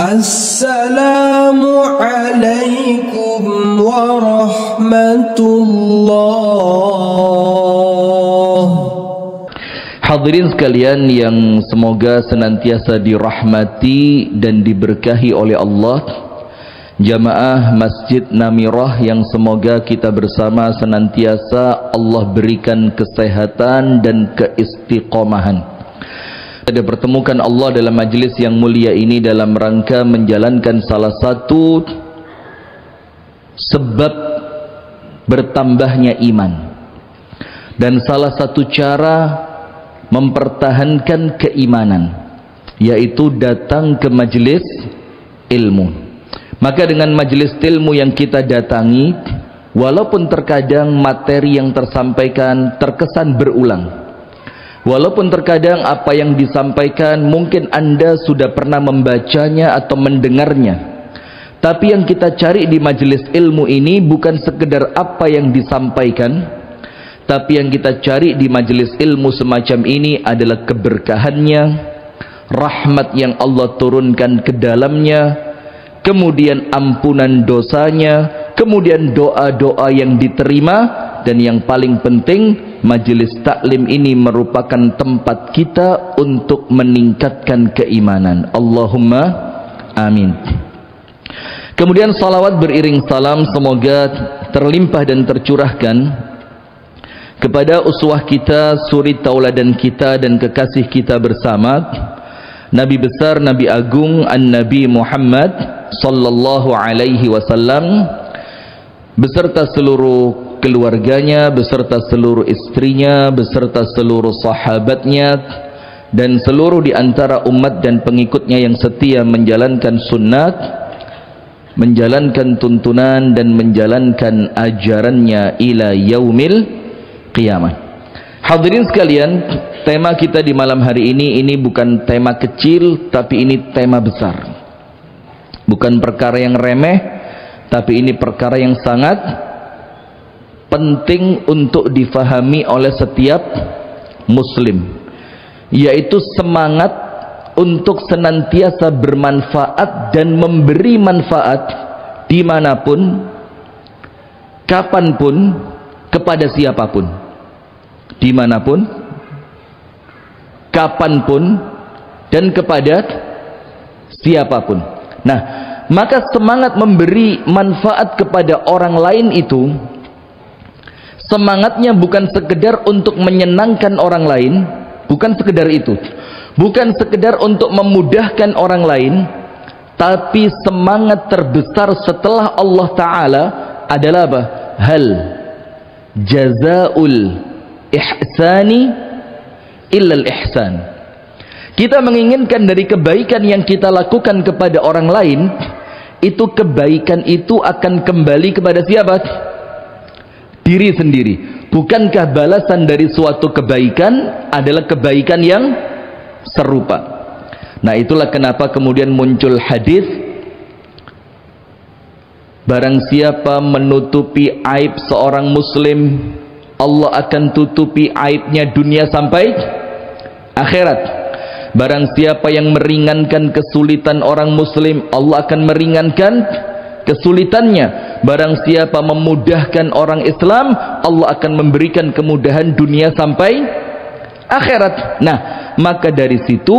Assalamualaikum warahmatullah. Hadirin sekalian yang semoga senantiasa dirahmati dan diberkahi oleh Allah, jamaah Masjid Namirah yang semoga kita bersama senantiasa Allah berikan kesehatan dan keistiqomahan. Kita pertemukan Allah dalam majlis yang mulia ini dalam rangka menjalankan salah satu sebab bertambahnya iman dan salah satu cara mempertahankan keimanan, yaitu datang ke majlis ilmu. Maka dengan majlis ilmu yang kita datangi, walaupun terkadang materi yang tersampaikan terkesan berulang, walaupun terkadang apa yang disampaikan mungkin Anda sudah pernah membacanya atau mendengarnya, tapi yang kita cari di majelis ilmu ini bukan sekedar apa yang disampaikan, tapi yang kita cari di majelis ilmu semacam ini adalah keberkahannya, rahmat yang Allah turunkan ke dalamnya, kemudian ampunan dosanya, kemudian doa-doa yang diterima, dan yang paling penting, majelis taklim ini merupakan tempat kita untuk meningkatkan keimanan. Allahumma amin. Kemudian salawat beriring salam semoga terlimpah dan tercurahkan kepada uswah kita, suri tauladan kita dan kekasih kita bersama, Nabi besar, Nabi agung, An-Nabi Muhammad sallallahu alaihi wasallam, beserta seluruh keluarganya, beserta seluruh istrinya, beserta seluruh sahabatnya, dan seluruh di antara umat dan pengikutnya yang setia menjalankan sunnat, menjalankan tuntunan dan menjalankan ajarannya ila yaumil qiyamah. Hadirin sekalian, tema kita di malam hari ini bukan tema kecil, tapi ini tema besar. Bukan perkara yang remeh, tapi ini perkara yang sangat penting untuk difahami oleh setiap muslim, yaitu semangat untuk senantiasa bermanfaat dan memberi manfaat dimanapun, kapanpun, kepada siapapun, dimanapun, kapanpun, dan kepada siapapun. Nah, maka semangat memberi manfaat kepada orang lain itu, semangatnya bukan sekedar untuk menyenangkan orang lain, bukan sekedar itu, bukan sekedar untuk memudahkan orang lain, tapi semangat terbesar setelah Allah Ta'ala adalah apa? Hal jazaul ihsani illal ihsan. Kita menginginkan dari kebaikan yang kita lakukan kepada orang lain, itu kebaikan itu akan kembali kepada siapa? Diri sendiri. Bukankah balasan dari suatu kebaikan adalah kebaikan yang serupa? Nah, itulah kenapa kemudian muncul hadis, barang siapa menutupi aib seorang muslim, Allah akan tutupi aibnya dunia sampai akhirat. Barang siapa yang meringankan kesulitan orang muslim, Allah akan meringankan kesulitannya. Barang siapa memudahkan orang Islam, Allah akan memberikan kemudahan dunia sampai akhirat. Nah, maka dari situ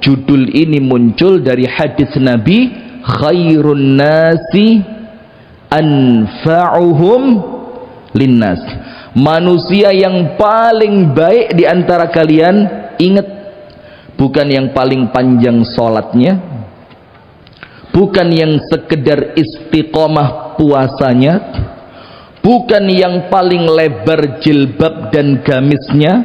judul ini muncul dari hadis Nabi, khairun nasi anfa'uhum linnas. Manusia yang paling baik di antara kalian, ingat, bukan yang paling panjang sholatnya, bukan yang sekedar istiqomah puasanya, bukan yang paling lebar jilbab dan gamisnya,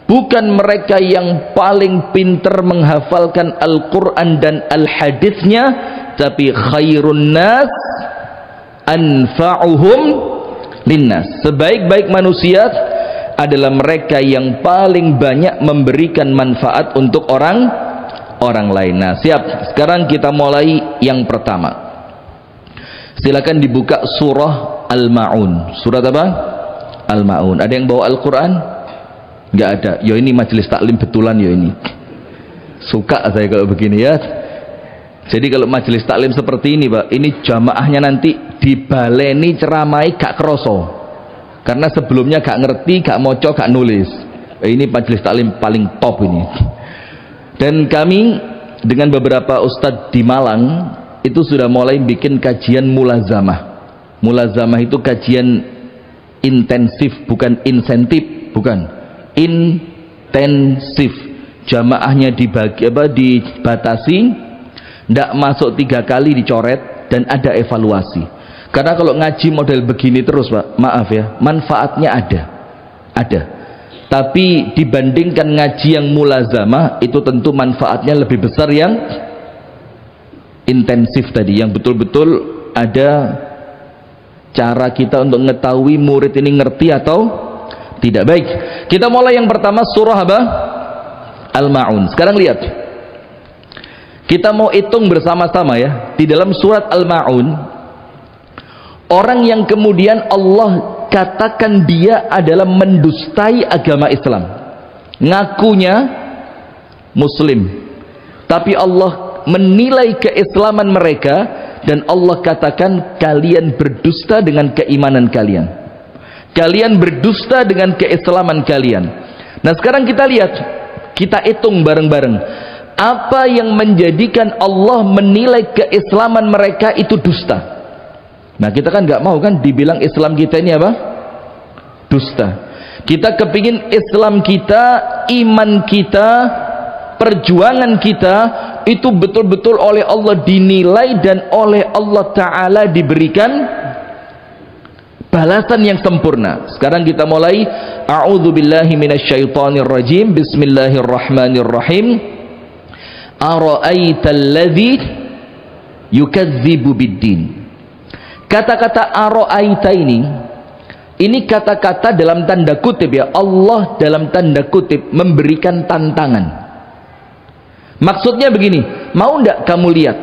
bukan mereka yang paling pintar menghafalkan Al-Quran dan Al-Hadisnya, tapi khairun nas anfa'uhum linnas. Sebaik-baik manusia adalah mereka yang paling banyak memberikan manfaat untuk orang lain. Nah, siap. Sekarang kita mulai yang pertama. Silakan dibuka surah Al-Ma'un. Surat apa? Al-Ma'un. Ada yang bawa Al-Quran? Nggak ada. Yo, ini majelis taklim betulan yo ini. Suka saya kalau begini ya. Jadi kalau majelis taklim seperti ini Pak, ini jamaahnya nanti dibaleni ceramai gak kroso, karena sebelumnya gak ngerti, gak moco, gak nulis. Ini majelis taklim paling top ini. Dan kami dengan beberapa ustadz di Malang itu sudah mulai bikin kajian mulazamah. Mulazamah itu kajian intensif, bukan insentif, bukan intensif. Jamaahnya dibatasi, tidak masuk 3 kali dicoret, dan ada evaluasi. Karena kalau ngaji model begini terus Pak, maaf ya, manfaatnya ada. Tapi dibandingkan ngaji yang mulazamah, itu tentu manfaatnya lebih besar yang intensif tadi, yang betul-betul ada cara kita untuk mengetahui murid ini ngerti atau tidak. Baik, kita mulai yang pertama, surah apa? Al-Ma'un. Sekarang lihat, kita mau hitung bersama-sama ya. Di dalam surat Al-Ma'un, orang yang kemudian Allah katakan dia adalah mendustai agama Islam, ngakunya muslim, tapi Allah menilai keislaman mereka, dan Allah katakan kalian berdusta dengan keimanan kalian, kalian berdusta dengan keislaman kalian. Nah sekarang kita lihat, kita hitung bareng-bareng, apa yang menjadikan Allah menilai keislaman mereka itu dusta. Nah kita kan nggak mau kan dibilang Islam kita ini apa? Dusta. Kita kepingin Islam kita, iman kita, perjuangan kita itu betul-betul oleh Allah dinilai, dan oleh Allah Ta'ala diberikan balasan yang sempurna. Sekarang kita mulai. A'udzubillahi minasyaitonirrajim. Bismillahirrahmanirrahim. Ara'aital ladzi yukadzibu biddin. Kata-kata ara'aita ini kata-kata dalam tanda kutip ya, Allah dalam tanda kutip memberikan tantangan. Maksudnya begini, mau ndak kamu lihat,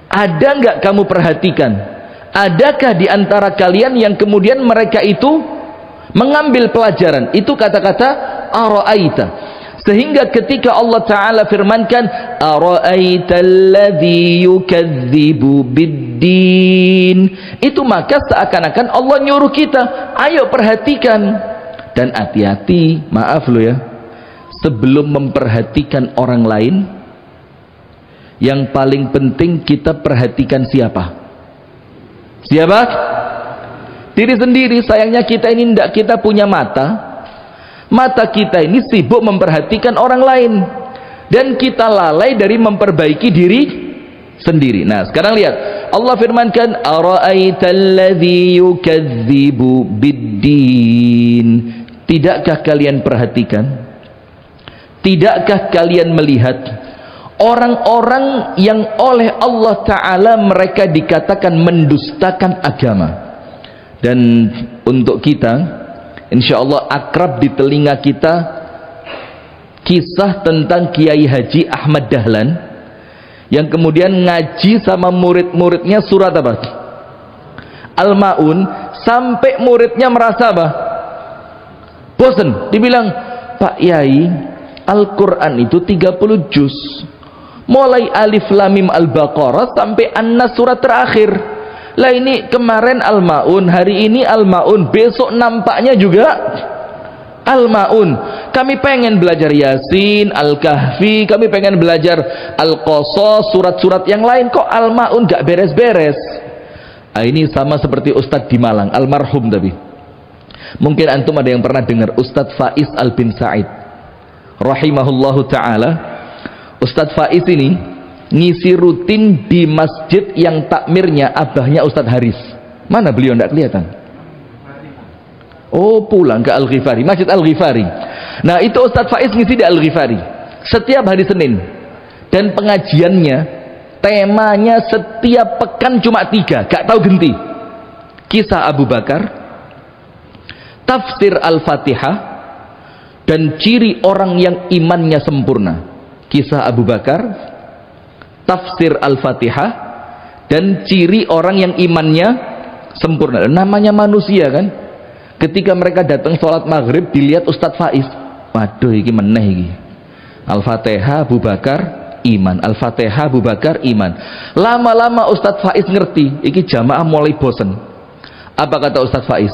ada nggak kamu perhatikan, adakah di antara kalian yang kemudian mereka itu mengambil pelajaran? Itu kata-kata ara'aita. Sehingga ketika Allah Ta'ala firmankan ara'aitalladzi yukadzibu biddin, itu maka seakan-akan Allah nyuruh kita, ayo perhatikan. Dan hati-hati, maaf lo ya, sebelum memperhatikan orang lain, yang paling penting kita perhatikan siapa? Siapa? Diri sendiri. Sayangnya kita ini tidak, kita punya mata kita ini sibuk memperhatikan orang lain, dan kita lalai dari memperbaiki diri sendiri. Nah sekarang lihat, Allah firmankan ara'aitalladzi yukadzibu biddin. Tidakkah kalian perhatikan, tidakkah kalian melihat orang-orang yang oleh Allah Ta'ala mereka dikatakan mendustakan agama? Dan untuk kita insyaallah akrab di telinga kita kisah tentang Kiai Haji Ahmad Dahlan yang kemudian ngaji sama murid-muridnya surat apa? Al-Ma'un, sampai muridnya merasa apa? Bosan. Dibilang, Pak Yai, Al-Quran itu 30 juz, mulai Alif Lam Mim Al-Baqarah sampai An-Nas surat terakhir. Lah ini kemarin Al-Ma'un, hari ini Al-Ma'un, besok nampaknya juga Al-Ma'un. Kami pengen belajar Yasin, Al-Kahfi, kami pengen belajar Al-Qasas, surat-surat yang lain, kok Al-Ma'un gak beres-beres. Nah, ini sama seperti Ustadz di Malang, almarhum tapi. Mungkin antum ada yang pernah dengar Ustadz Faiz Al-Bin Sa'id rahimahullahu ta'ala. Ustadz Faiz ini ngisi rutin di masjid yang takmirnya abahnya Ustadz Haris. Mana beliau? Tidak kelihatan. Oh, pulang ke Al-Ghifari, Masjid Al-Ghifari. Nah itu Ustadz Faiz ngisi di Al-Ghifari setiap hari Senin, dan pengajiannya temanya setiap pekan cuma 3, gak tahu ganti. Kisah Abu Bakar, tafsir Al-Fatihah, dan ciri orang yang imannya sempurna. Kisah Abu Bakar, tafsir Al-Fatihah, dan ciri orang yang imannya sempurna. Namanya manusia kan, ketika mereka datang sholat maghrib dilihat Ustadz Faiz, waduh ini meneh ini, Al-Fatihah, Abu Bakar, iman. Al-Fatihah Abu Bakar iman. Lama-lama Ustadz Faiz ngerti, iki jamaah mulai bosen. Apa kata Ustadz Faiz?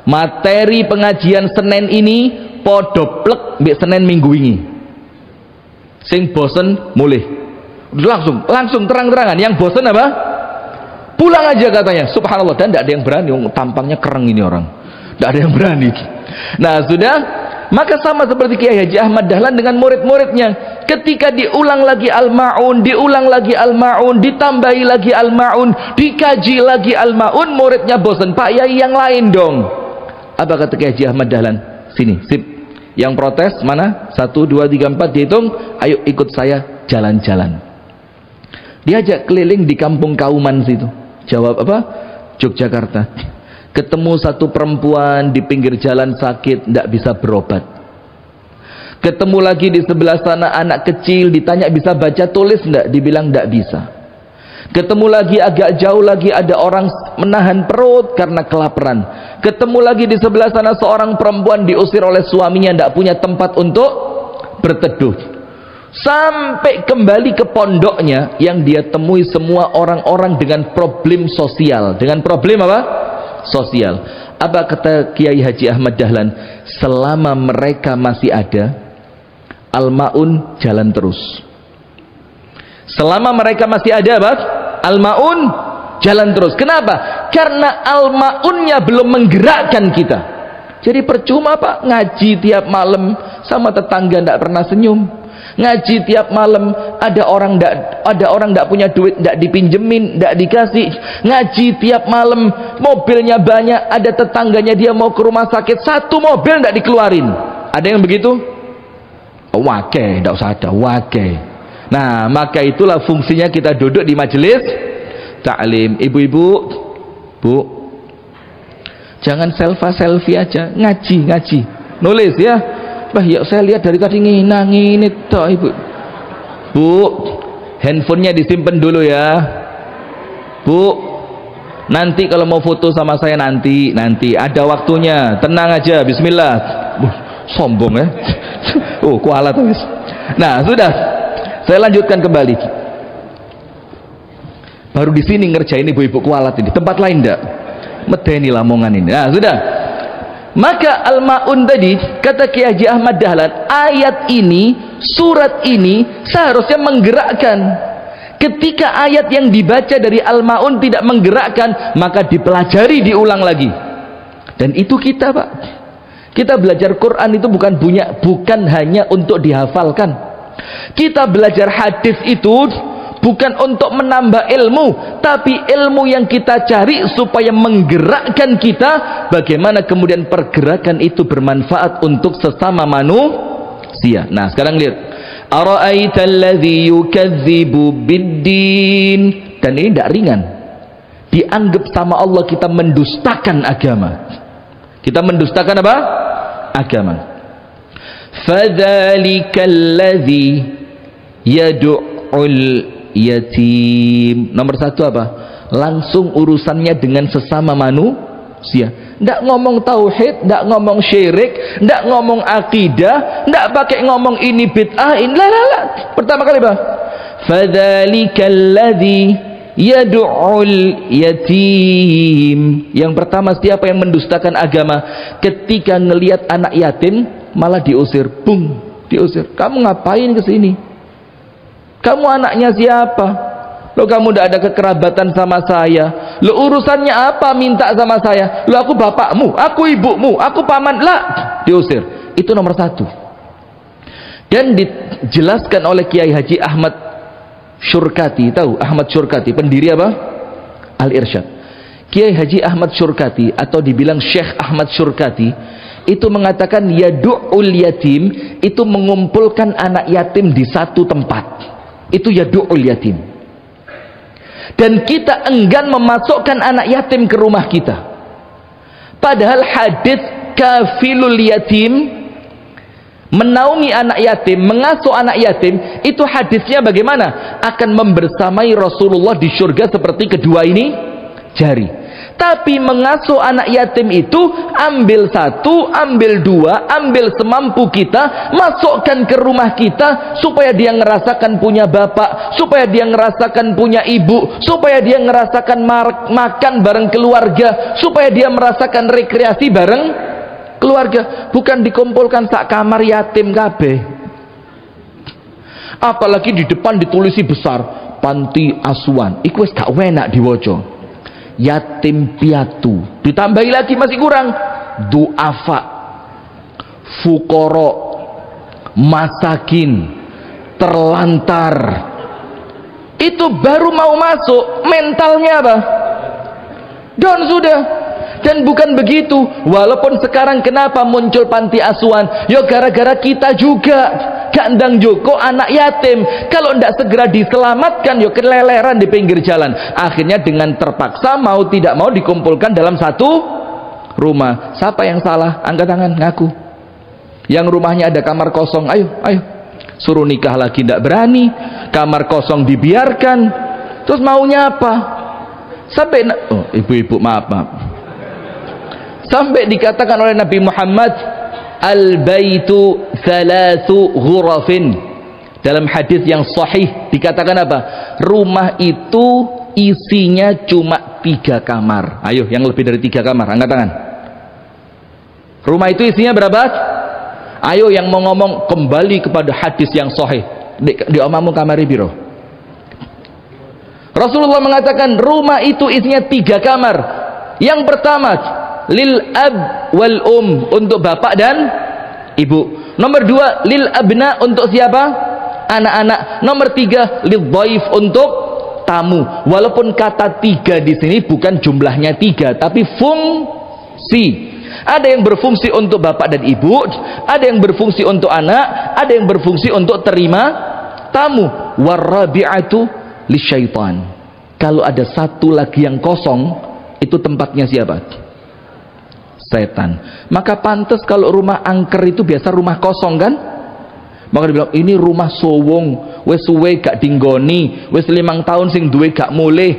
Materi pengajian Senin ini podo plek mbek Senin minggu ini. Sing bosen mulih. Langsung terang-terangan. Yang bosen apa? Pulang aja katanya. Subhanallah. Dan tidak ada yang berani. Tampangnya kereng ini orang. Tidak ada yang berani. Nah sudah. Maka sama seperti Kiai Haji Ahmad Dahlan dengan murid-muridnya. Ketika diulang lagi Al-Ma'un, diulang lagi Al-Ma'un, ditambahi lagi Al-Ma'un, dikaji lagi Al-Ma'un, muridnya bosan. Pak Yai yang lain dong. Apa kata Kiai Haji Ahmad Dahlan? Sini, sip. Yang protes mana? 1, 2, 3, 4 dihitung. Ayo ikut saya jalan-jalan. Diajak keliling di kampung Kauman situ. Jawab apa? Yogyakarta. Ketemu satu perempuan di pinggir jalan sakit, tidak bisa berobat. Ketemu lagi di sebelah sana anak kecil, ditanya bisa baca tulis tidak? Dibilang tidak bisa. Ketemu lagi agak jauh lagi ada orang menahan perut karena kelaparan. Ketemu lagi di sebelah sana seorang perempuan diusir oleh suaminya, tidak punya tempat untuk berteduh. Sampai kembali ke pondoknya, yang dia temui semua orang-orang dengan problem sosial. Dengan problem apa? Sosial. Apa kata Kiai Haji Ahmad Dahlan? Selama mereka masih ada, Al-Ma'un jalan terus. Selama mereka masih ada, Al-Ma'un jalan terus. Kenapa? Karena Al-Ma'unnya belum menggerakkan kita. Jadi percuma Pak ngaji tiap malam sama tetangga tidak pernah senyum. Ngaji tiap malam ada orang tidak punya duit, tidak dipinjemin, tidak dikasih. Ngaji tiap malam mobilnya banyak, ada tetangganya dia mau ke rumah sakit, satu mobil tidak dikeluarin. Ada yang begitu? Wake, tidak usah ada wake. Nah maka itulah fungsinya kita duduk di majelis ta'lim. Ibu-ibu, bu, jangan selfie aja, ngaji, nulis ya. Bah, ya saya lihat dari tadi ngini toh ibu. Bu, handphonenya disimpan dulu ya. Bu, nanti kalau mau foto sama saya nanti ada waktunya. Tenang aja, bismillah. Sombong ya. Kualat tulis. Nah, sudah. Saya lanjutkan kembali. Baru di sini ngerjain ibu-ibu kualat ini. Tempat lain enggak? Medeni Lamongan ini. Nah, sudah. Maka Al-Ma'un tadi, kata Kiai Haji Ahmad Dahlan, ayat ini, surat ini seharusnya menggerakkan. Ketika ayat yang dibaca dari Al-Ma'un tidak menggerakkan, maka dipelajari, diulang lagi. Dan itu kita Pak. Kita belajar Quran itu bukan hanya untuk dihafalkan. Kita belajar hadis itu bukan untuk menambah ilmu, tapi ilmu yang kita cari supaya menggerakkan kita, bagaimana kemudian pergerakan itu bermanfaat untuk sesama manusia. Nah sekarang lihat, ara'aital ladzi yukadzibu biddin. Dan ini tidak ringan. Dianggap sama Allah kita mendustakan agama. Kita mendustakan apa? Agama. Fadzalikal ladzi yad'ul yatim. Nomor satu apa? Langsung urusannya dengan sesama manusia. Tidak ngomong tauhid, tidak ngomong syirik, tidak ngomong akidah, tidak pakai ngomong ini bid'ah, ini la. Pertama kali apa? Fadzalikal ladzi yad'ul yatim. Yang pertama, siapa yang mendustakan agama? Ketika ngelihat anak yatim malah diusir, diusir. Kamu ngapain ke sini? Kamu anaknya siapa? Loh kamu tidak ada kekerabatan sama saya. Loh urusannya apa minta sama saya? Loh aku bapakmu, aku ibumu, aku paman. Lah, diusir. Itu nomor satu. Dan dijelaskan oleh Kiai Haji Ahmad Syurkati. Tahu Ahmad Syurkati pendiri apa? Al-Irsyad. Kiai Haji Ahmad Syurkati atau dibilang Syekh Ahmad Syurkati itu mengatakan yadu'ul yatim, itu mengumpulkan anak yatim di satu tempat. Itu yadu'ul yatim. Dan kita enggan memasukkan anak yatim ke rumah kita. Padahal hadis kafilul yatim, menaungi anak yatim, mengasuh anak yatim, itu hadisnya bagaimana? Akan membersamai Rasulullah di surga seperti kedua ini jari. Tapi mengasuh anak yatim itu ambil satu, ambil dua, ambil semampu kita, masukkan ke rumah kita supaya dia ngerasakan punya bapak, supaya dia ngerasakan punya ibu, supaya dia ngerasakan makan bareng keluarga, supaya dia merasakan rekreasi bareng keluarga. Bukan dikumpulkan sak kamar yatim kabeh. Apalagi di depan ditulisi besar panti asuhan. Iku wis gak enak diwaca. Yatim piatu, ditambahi lagi masih kurang, duafa, fukoro, masakin, terlantar. Itu baru mau masuk, mentalnya apa? Down sudah. Dan bukan begitu, walaupun sekarang kenapa muncul panti asuhan, ya gara-gara kita juga gandang joko anak yatim. Kalau tidak segera diselamatkan, ya keleleran di pinggir jalan. Akhirnya dengan terpaksa mau tidak mau dikumpulkan dalam satu rumah. Siapa yang salah? Angkat tangan, ngaku. Yang rumahnya ada kamar kosong, ayo suruh nikah lagi tidak berani, kamar kosong dibiarkan. Terus maunya apa? Sampai ibu-ibu maaf sampai dikatakan oleh Nabi Muhammad, al-baitu thalathu ghurafin. Dalam hadis yang sahih dikatakan apa? Rumah itu isinya cuma 3 kamar. Ayo, yang lebih dari 3 kamar, angkat tangan. Rumah itu isinya berapa? Ayo yang mau ngomong kembali kepada hadis yang sahih. Di omamu kamar biro. Rasulullah mengatakan rumah itu isinya 3 kamar. Yang pertama, lil ab wal untuk bapak dan ibu. Nomor 2, lil abna untuk siapa? Anak-anak. Nomor 3, lil dhaif untuk tamu. Walaupun kata 3 di sini bukan jumlahnya 3, tapi fungsi. Ada yang berfungsi untuk bapak dan ibu, ada yang berfungsi untuk anak, ada yang berfungsi untuk terima tamu. Warabi'atu lisyaitan. Kalau ada satu lagi yang kosong, itu tempatnya siapa? Setan. Maka pantas kalau rumah angker itu biasa rumah kosong kan? Maka dibilang ini rumah sowong, wes suwe gak dinggoni, wes 5 tahun sing duwe gak mulih,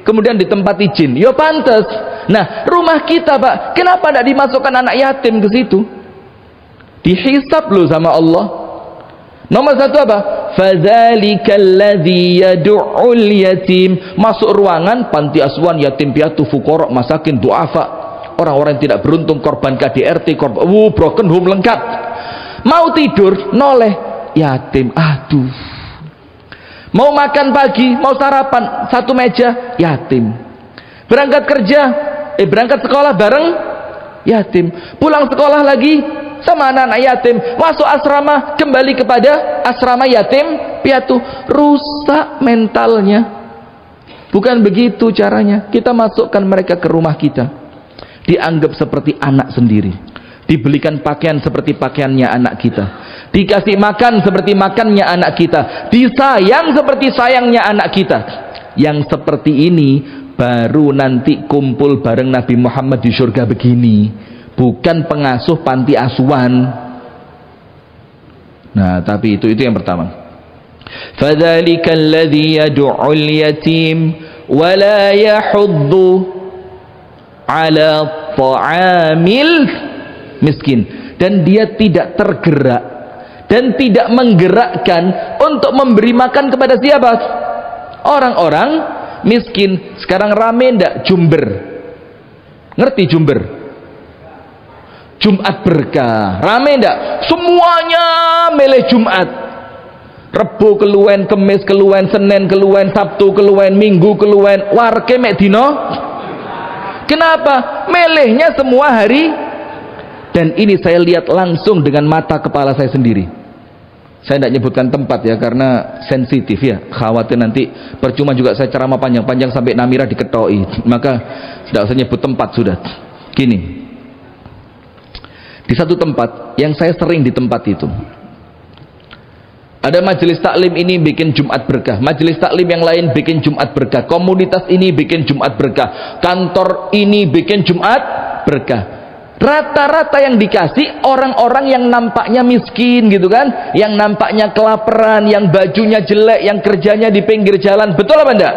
kemudian ditempati jin. Yo pantas. Nah, rumah kita Pak, kenapa tidak dimasukkan anak yatim ke situ? Dihisab loh sama Allah. Nomor 1 apa? Fadzalikal ladzi yad'ul yatim. Masuk ruangan panti asuhan, yatim piatu, fuqara, masakin, duafa. Orang-orang yang tidak beruntung, korban KDRT, korban broken home lengkap. Mau tidur noleh yatim. Aduh. Mau makan pagi, mau sarapan, satu meja yatim. Berangkat kerja, berangkat sekolah bareng yatim. Pulang sekolah lagi sama anak-anak yatim. Masuk asrama, kembali kepada asrama yatim piatu. Rusak mentalnya. Bukan begitu caranya. Kita masukkan mereka ke rumah kita, dianggap seperti anak sendiri, dibelikan pakaian seperti pakaiannya anak kita, dikasih makan seperti makannya anak kita, disayang seperti sayangnya anak kita. Yang seperti ini baru nanti kumpul bareng Nabi Muhammad di surga begini, bukan pengasuh panti asuhan. Nah, tapi itu yang pertama. Fadzalikal ladzi yad'ul yatim wa la yahuddu ala ta'amil miskin. Dan dia tidak tergerak dan tidak menggerakkan untuk memberi makan kepada siapa? Orang-orang miskin. Sekarang rame ndak Jumber? Ngerti Jumber? Jumat berkah. Rame ndak? Semuanya milih Jumat. Rebo keluwen, Kemis keluwen, Senin keluwen, Sabtu keluwen, Minggu keluwen. Warke mek dino. Kenapa? Melehnya semua hari. Dan ini saya lihat langsung dengan mata kepala saya sendiri. Saya tidak nyebutkan tempat ya, karena sensitif ya, khawatir nanti percuma juga saya ceramah panjang-panjang sampai Namira diketoi. Maka tidak usah nyebut tempat sudah. Gini, di satu tempat yang saya sering di tempat itu, ada majelis taklim ini bikin Jumat berkah, majelis taklim yang lain bikin Jumat berkah, komunitas ini bikin Jumat berkah, kantor ini bikin Jumat berkah. Rata-rata yang dikasih orang-orang yang nampaknya miskin gitu kan, yang nampaknya kelaparan, yang bajunya jelek, yang kerjanya di pinggir jalan. Betul apa enggak?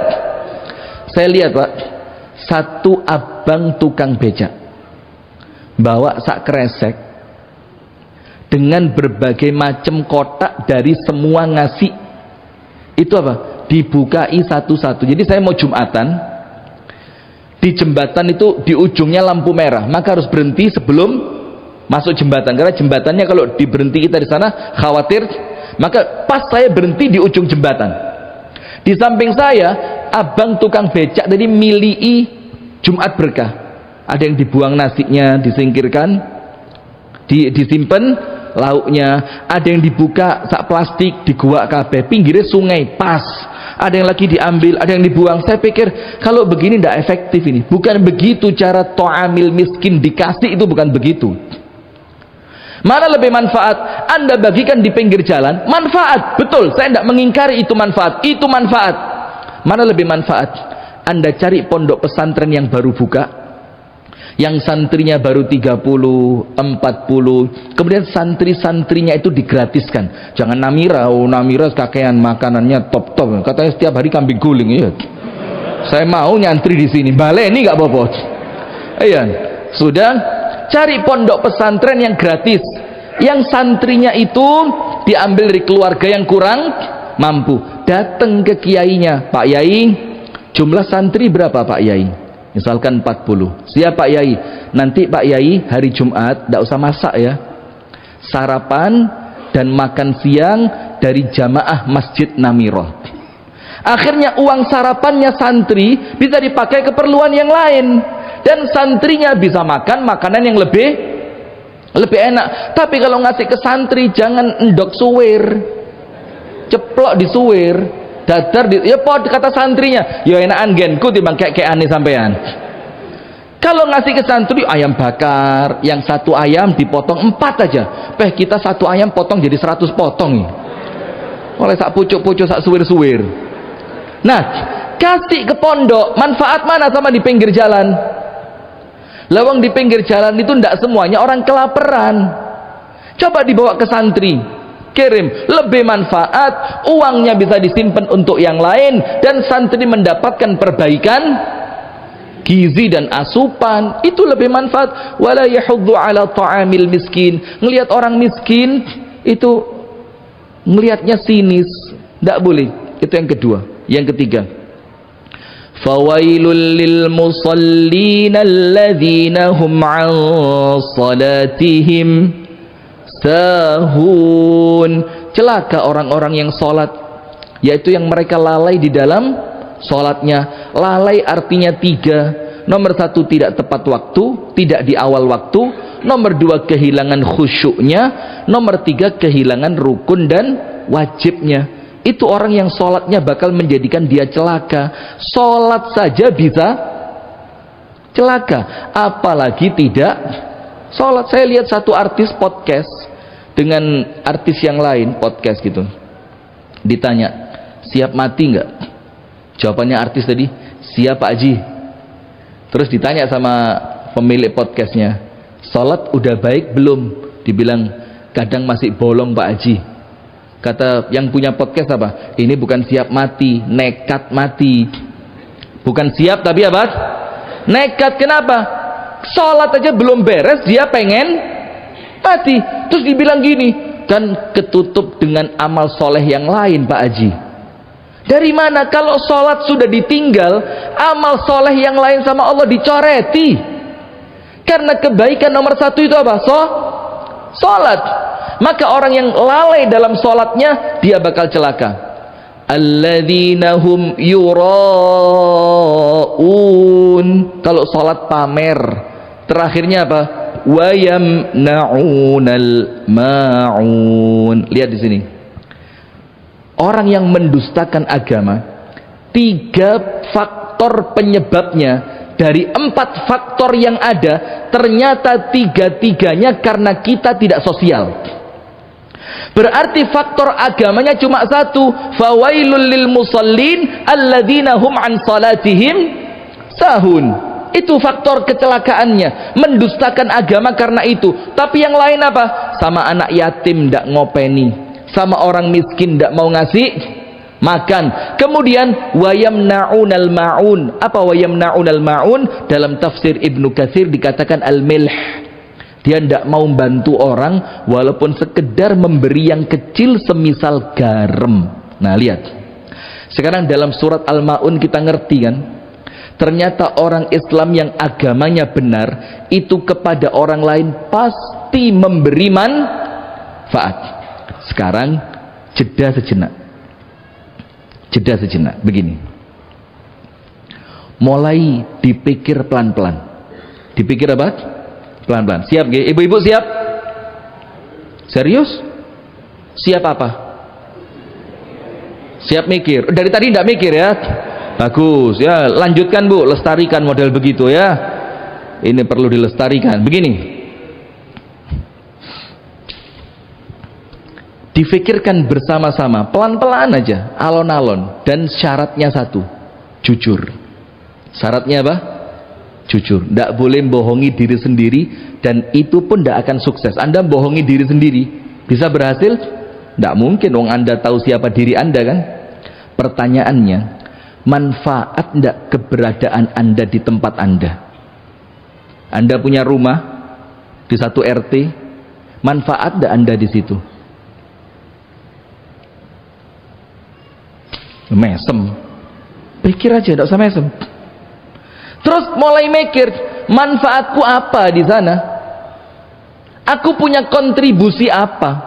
Saya lihat Pak, satu abang tukang becak bawa sak kresek dengan berbagai macam kotak dari semua ngasih. Itu apa? Dibukai satu-satu. Jadi saya mau Jumatan, di jembatan itu di ujungnya lampu merah, maka harus berhenti sebelum masuk jembatan, karena jembatannya kalau diberhenti kita di sana khawatir. Maka pas saya berhenti di ujung jembatan, di samping saya abang tukang becak tadi milih Jumat berkah. Ada yang dibuang nasinya, disingkirkan, disimpan lauknya, ada yang dibuka sak plastik di gua kabeh pinggirnya sungai pas, ada yang lagi diambil, ada yang dibuang. Saya pikir kalau begini tidak efektif ini. Bukan begitu cara ta'amil miskin, dikasih itu bukan begitu. Mana lebih manfaat? Anda bagikan di pinggir jalan, manfaat, betul, saya tidak mengingkari itu manfaat, itu manfaat. Mana lebih manfaat? Anda cari pondok pesantren yang baru buka, yang santrinya baru 30, 40, kemudian santri-santrinya itu digratiskan. Jangan Namira, Namira kakean makanannya top-top, katanya setiap hari kambing guling. Iya, saya mau nyantri di sini, baleni nggak apa-apa. Iya, sudah. Cari pondok pesantren yang gratis, yang santrinya itu diambil dari keluarga yang kurang mampu. Datang ke kiainya, Pak Yai, jumlah santri berapa Pak Yai? Misalkan 40. Siap Pak Yai, nanti Pak Yai hari Jumat tidak usah masak ya, sarapan dan makan siang dari jamaah Masjid Namiroh. Akhirnya uang sarapannya santri bisa dipakai keperluan yang lain, dan santrinya bisa makan makanan yang lebih enak. Tapi kalau ngasih ke santri, jangan endok suwir, ceplok di suwir, dadar di, ya pod kata santrinya, ya enakan genku timbang kayak aneh sampean. Kalau ngasih ke santri ayam bakar, yang satu ayam dipotong 4 aja, kita satu ayam potong jadi 100 potong nih, oleh sak pucuk-pucuk sak suwir-suwir. Nah, kasih ke pondok, manfaat mana sama di pinggir jalan? Lawang di pinggir jalan itu tidak semuanya orang kelaparan. Coba dibawa ke santri, kirim, lebih manfaat, uangnya bisa disimpan untuk yang lain, dan santri mendapatkan perbaikan gizi dan asupan. Itu lebih manfaat. Wala yahuddu ala ta'amil miskin. Ngelihat orang miskin itu ngelihatnya sinis, tidak boleh. Itu yang kedua. Yang ketiga, fawailul lil musallin alladzina hum an salatihim sahun. Celaka orang-orang yang salat, yaitu yang mereka lalai di dalam salatnya. Lalai artinya 3. Nomor 1, tidak tepat waktu, tidak di awal waktu. Nomor 2, kehilangan khusyuknya. Nomor 3, kehilangan rukun dan wajibnya. Itu orang yang sholatnya bakal menjadikan dia celaka. Sholat saja bisa celaka, apalagi tidak sholat. Saya lihat satu artis podcast dengan artis yang lain podcast gitu, ditanya, siap mati nggak? Jawabannya artis tadi, siap Pak Haji. Terus ditanya sama pemilik podcastnya, sholat udah baik belum? Dibilang, kadang masih bolong Pak Haji. Kata yang punya podcast apa? Ini bukan siap mati, nekat mati. Bukan siap tapi apa? Nekat. Kenapa? Sholat aja belum beres, dia pengen mati. Terus dibilang gini, dan ketutup dengan amal soleh yang lain Pak Haji. Dari mana? Kalau sholat sudah ditinggal, amal soleh yang lain sama Allah dicoreti. Karena kebaikan nomor 1 itu apa? Sholat. Maka orang yang lalai dalam sholatnya, dia bakal celaka. Alladzina hum yura'un. Kalau sholat pamer, terakhirnya apa? Wa yamna'unal ma'un. Lihat di sini. Orang yang mendustakan agama, 3 faktor penyebabnya. Dari 4 faktor yang ada, ternyata 3-tiganya karena kita tidak sosial. Berarti faktor agamanya cuma 1, fawailul lil musallin alladzina hum an salatihim sahun. Itu faktor kecelakaannya, mendustakan agama karena itu. Tapi yang lain apa? Sama anak yatim ndak ngopeni, sama orang miskin ndak mau ngasih makan. Kemudian wayamna'unal ma'un. Apa wayamna'unal ma'un? Dalam tafsir Ibnu Katsir dikatakan al-milh. Dia tidak mau bantu orang walaupun sekedar memberi yang kecil semisal garam. Nah, lihat. Sekarang dalam surat Al-Ma'un kita ngerti kan? Ternyata orang Islam yang agamanya benar itu kepada orang lain pasti memberi manfaat. Sekarang jeda sejenak. Jeda sejenak. Begini. Mulai dipikir pelan-pelan. Dipikir apa? Pelan-pelan. Siap nggih? Ibu-ibu siap? Serius? Siap apa? Siap mikir. Dari tadi tidak mikir ya? Bagus ya. Lanjutkan Bu, lestarikan model begitu ya. Ini perlu dilestarikan. Begini. Difikirkan bersama-sama, pelan-pelan aja, alon-alon. Dan syaratnya satu, jujur. Syaratnya apa? Jujur. Tidak boleh bohongi diri sendiri, dan itu pun tidak akan sukses. Anda bohongi diri sendiri, bisa berhasil? Tidak mungkin, wong Anda tahu siapa diri Anda kan? Pertanyaannya, manfaat tidak keberadaan Anda di tempat Anda? Anda punya rumah di satu RT, manfaat tidak Anda di situ? Mesem. Pikir aja, tidak usah mesem. Terus mulai mikir, manfaatku apa di sana? Aku punya kontribusi apa?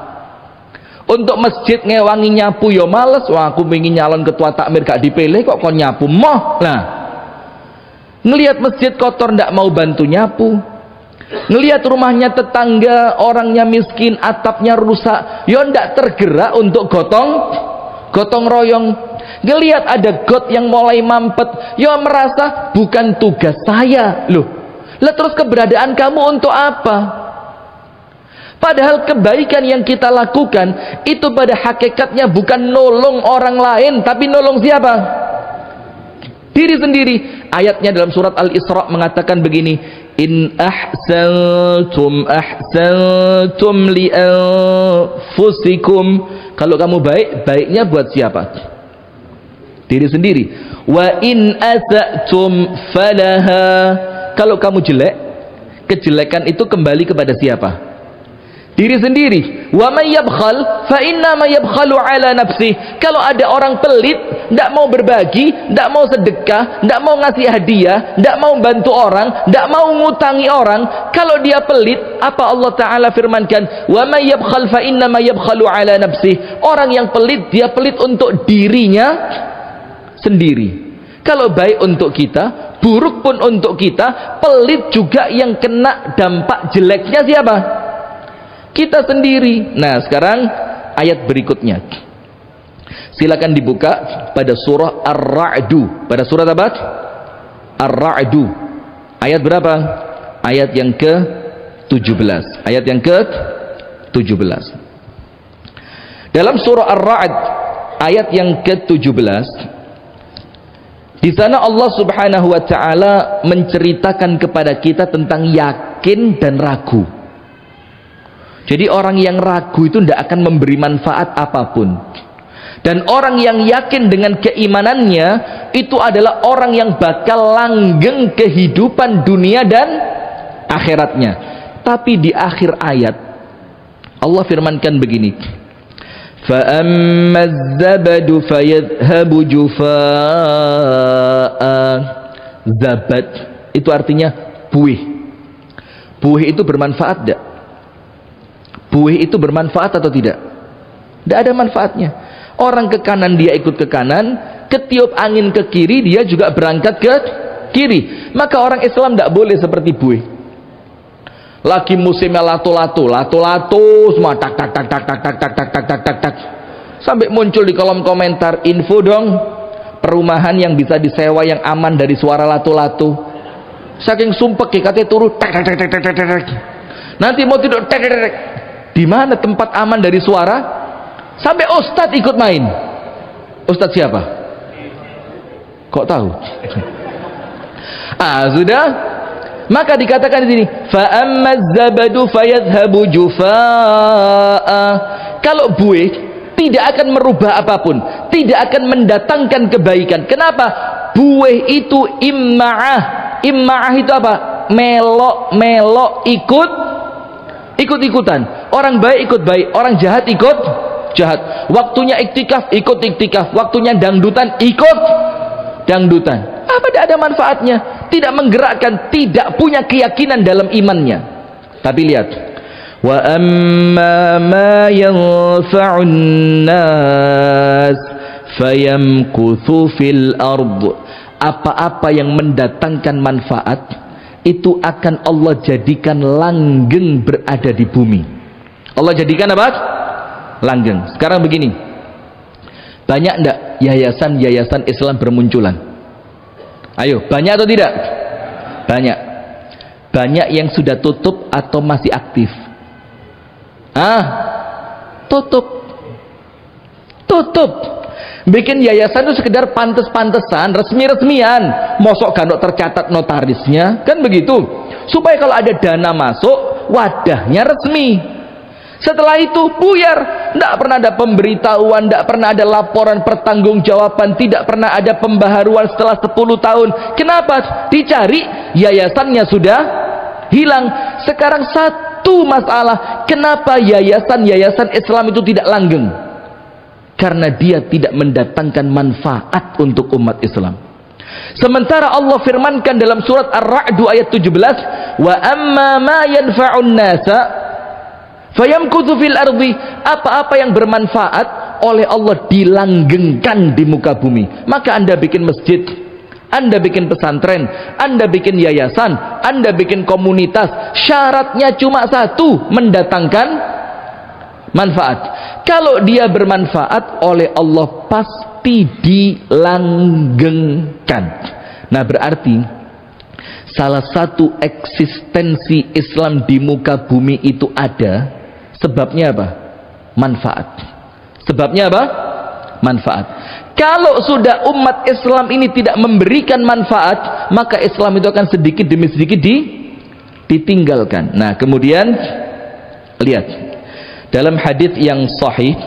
Untuk masjid ngewangi nyapu yo males. Wah, aku ingin nyalon ketua takmir gak dipilih kok kon nyapu. Moh lah. Ngelihat masjid kotor ndak mau bantu nyapu. Ngelihat rumahnya tetangga orangnya miskin, atapnya rusak, yo ndak tergerak untuk gotong royong. Ngelihat ada got yang mulai mampet, yo merasa bukan tugas saya. Loh, lah terus keberadaan kamu untuk apa? Padahal kebaikan yang kita lakukan itu pada hakikatnya bukan nolong orang lain, tapi nolong siapa? Diri sendiri. Ayatnya dalam surat Al-Isra mengatakan begini, in ahsantum ahsantum li anfusikum. Kalau kamu baik, baiknya buat siapa? Diri sendiri. Wa in asa'tum falaha. Kalau kamu jelek, kejelekan itu kembali kepada siapa? Diri sendiri. Wa may yabkhal fa inna ma yabkhalu ala nafsi. Kalau ada orang pelit, tidak mau berbagi, tidak mau sedekah, tidak mau ngasih hadiah, tidak mau bantu orang, tidak mau ngutangi orang, kalau dia pelit, apa Allah Ta'ala firmankan? Wa may yabkhal fa inna ma yabkhalu ala nafsi. Orang yang pelit, dia pelit untuk dirinya sendiri. Kalau baik untuk kita, buruk pun untuk kita, pelit juga yang kena dampak jeleknya siapa? Kita sendiri. Nah, sekarang ayat berikutnya. Silakan dibuka pada surah Ar-Ra'du. Pada surat apa? Ar-Ra'du. Ayat berapa? Ayat yang ke-17. Ayat yang ke-17. Dalam surah Ar-Ra'd ayat yang ke-17, di sana Allah Subhanahu wa taala menceritakan kepada kita tentang yakin dan ragu. Jadi orang yang ragu itu tidak akan memberi manfaat apapun. Dan orang yang yakin dengan keimanannya itu adalah orang yang bakal langgeng kehidupan dunia dan akhiratnya. Tapi di akhir ayat Allah firmankan begini, فَأَمَّا الزَّبَدُ فَيَذْهَبُ جُفَاءً. Zabad itu artinya buih. Buih itu bermanfaat tidak? Buih itu bermanfaat atau tidak? Tidak ada manfaatnya. Orang ke kanan dia ikut ke kanan, ketiup angin ke kiri dia juga berangkat ke kiri. Maka orang Islam tidak boleh seperti buih. Lagi musimnya lato-lato semua tak tak tak tak tak tak tak tak tak tak tak tak. Sampai muncul di kolom komentar, info dong perumahan yang bisa disewa yang aman dari suara lato-lato. Saking sumpek katanya turu tak tak tak tak tak tak. Nanti mau tidur tak tak tak. Di mana tempat aman dari suara? Sampai ustadz ikut main. Ustadz siapa? Kok tahu? Sudah. Maka dikatakan di sini, fa ammaz zabadu fayadhhabu jufaa. Kalau buih tidak akan merubah apapun, tidak akan mendatangkan kebaikan. Kenapa? Buih itu imma'ah. Imma'ah itu apa? Melok-melok, ikut-ikutan. Orang baik ikut baik, orang jahat ikut jahat. Waktunya iktikaf, ikut iktikaf. Waktunya dangdutan, ikut dangdutan. Apa tidak ada manfaatnya? Tidak menggerakkan, tidak punya keyakinan dalam imannya. Tapi lihat, wa amma ma yanfa'un nas fayamkuthu fil ard. Apa-apa yang mendatangkan manfaat itu akan Allah jadikan langgeng berada di bumi. Allah jadikan apa? Langgeng. Sekarang begini, banyak enggak yayasan-yayasan Islam bermunculan? Ayo, banyak atau tidak? Banyak. Banyak yang sudah tutup atau masih aktif? Tutup. Bikin yayasan itu sekedar pantes-pantesan, resmi-resmian. Mosok gak tercatat notarisnya, kan begitu. Supaya kalau ada dana masuk, wadahnya resmi. Setelah itu buyar. Tidak pernah ada pemberitahuan, tidak pernah ada laporan pertanggungjawaban, tidak pernah ada pembaharuan setelah 10 tahun. Kenapa? Dicari, yayasannya sudah hilang. Sekarang satu masalah, kenapa yayasan-yayasan Islam itu tidak langgeng? Karena dia tidak mendatangkan manfaat untuk umat Islam. Sementara Allah firmankan dalam surat Ar-Ra'd ayat 17, wa amma ma yanfa'un nasa fayamkuthu fil ardi. Apa-apa yang bermanfaat oleh Allah dilanggengkan di muka bumi. Maka Anda bikin masjid, Anda bikin pesantren, Anda bikin yayasan, Anda bikin komunitas, syaratnya cuma satu, mendatangkan manfaat. Kalau dia bermanfaat oleh Allah pasti dilanggengkan. Nah, berarti salah satu eksistensi Islam di muka bumi itu ada, sebabnya apa? Manfaat. Sebabnya apa? Manfaat. Kalau sudah umat Islam ini tidak memberikan manfaat, maka Islam itu akan sedikit demi sedikit ditinggalkan. Nah, kemudian lihat dalam hadis yang sahih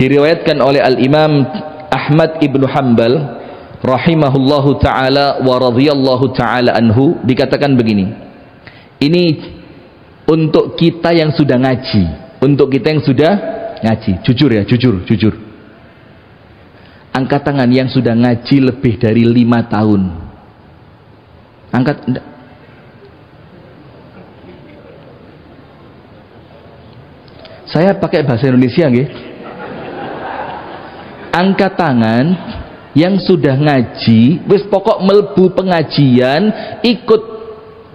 diriwayatkan oleh Al-Imam Ahmad Ibnu Hanbal rahimahullahu ta'ala wa radhiyallahu ta'ala anhu, dikatakan begini. Ini untuk kita yang sudah ngaji, untuk kita yang sudah ngaji. Jujur ya, jujur. Angkat tangan yang sudah ngaji lebih dari 5 tahun. Angkat. Saya pakai bahasa Indonesia nggih. Angkat tangan yang sudah ngaji, wis pokok melbu pengajian, ikut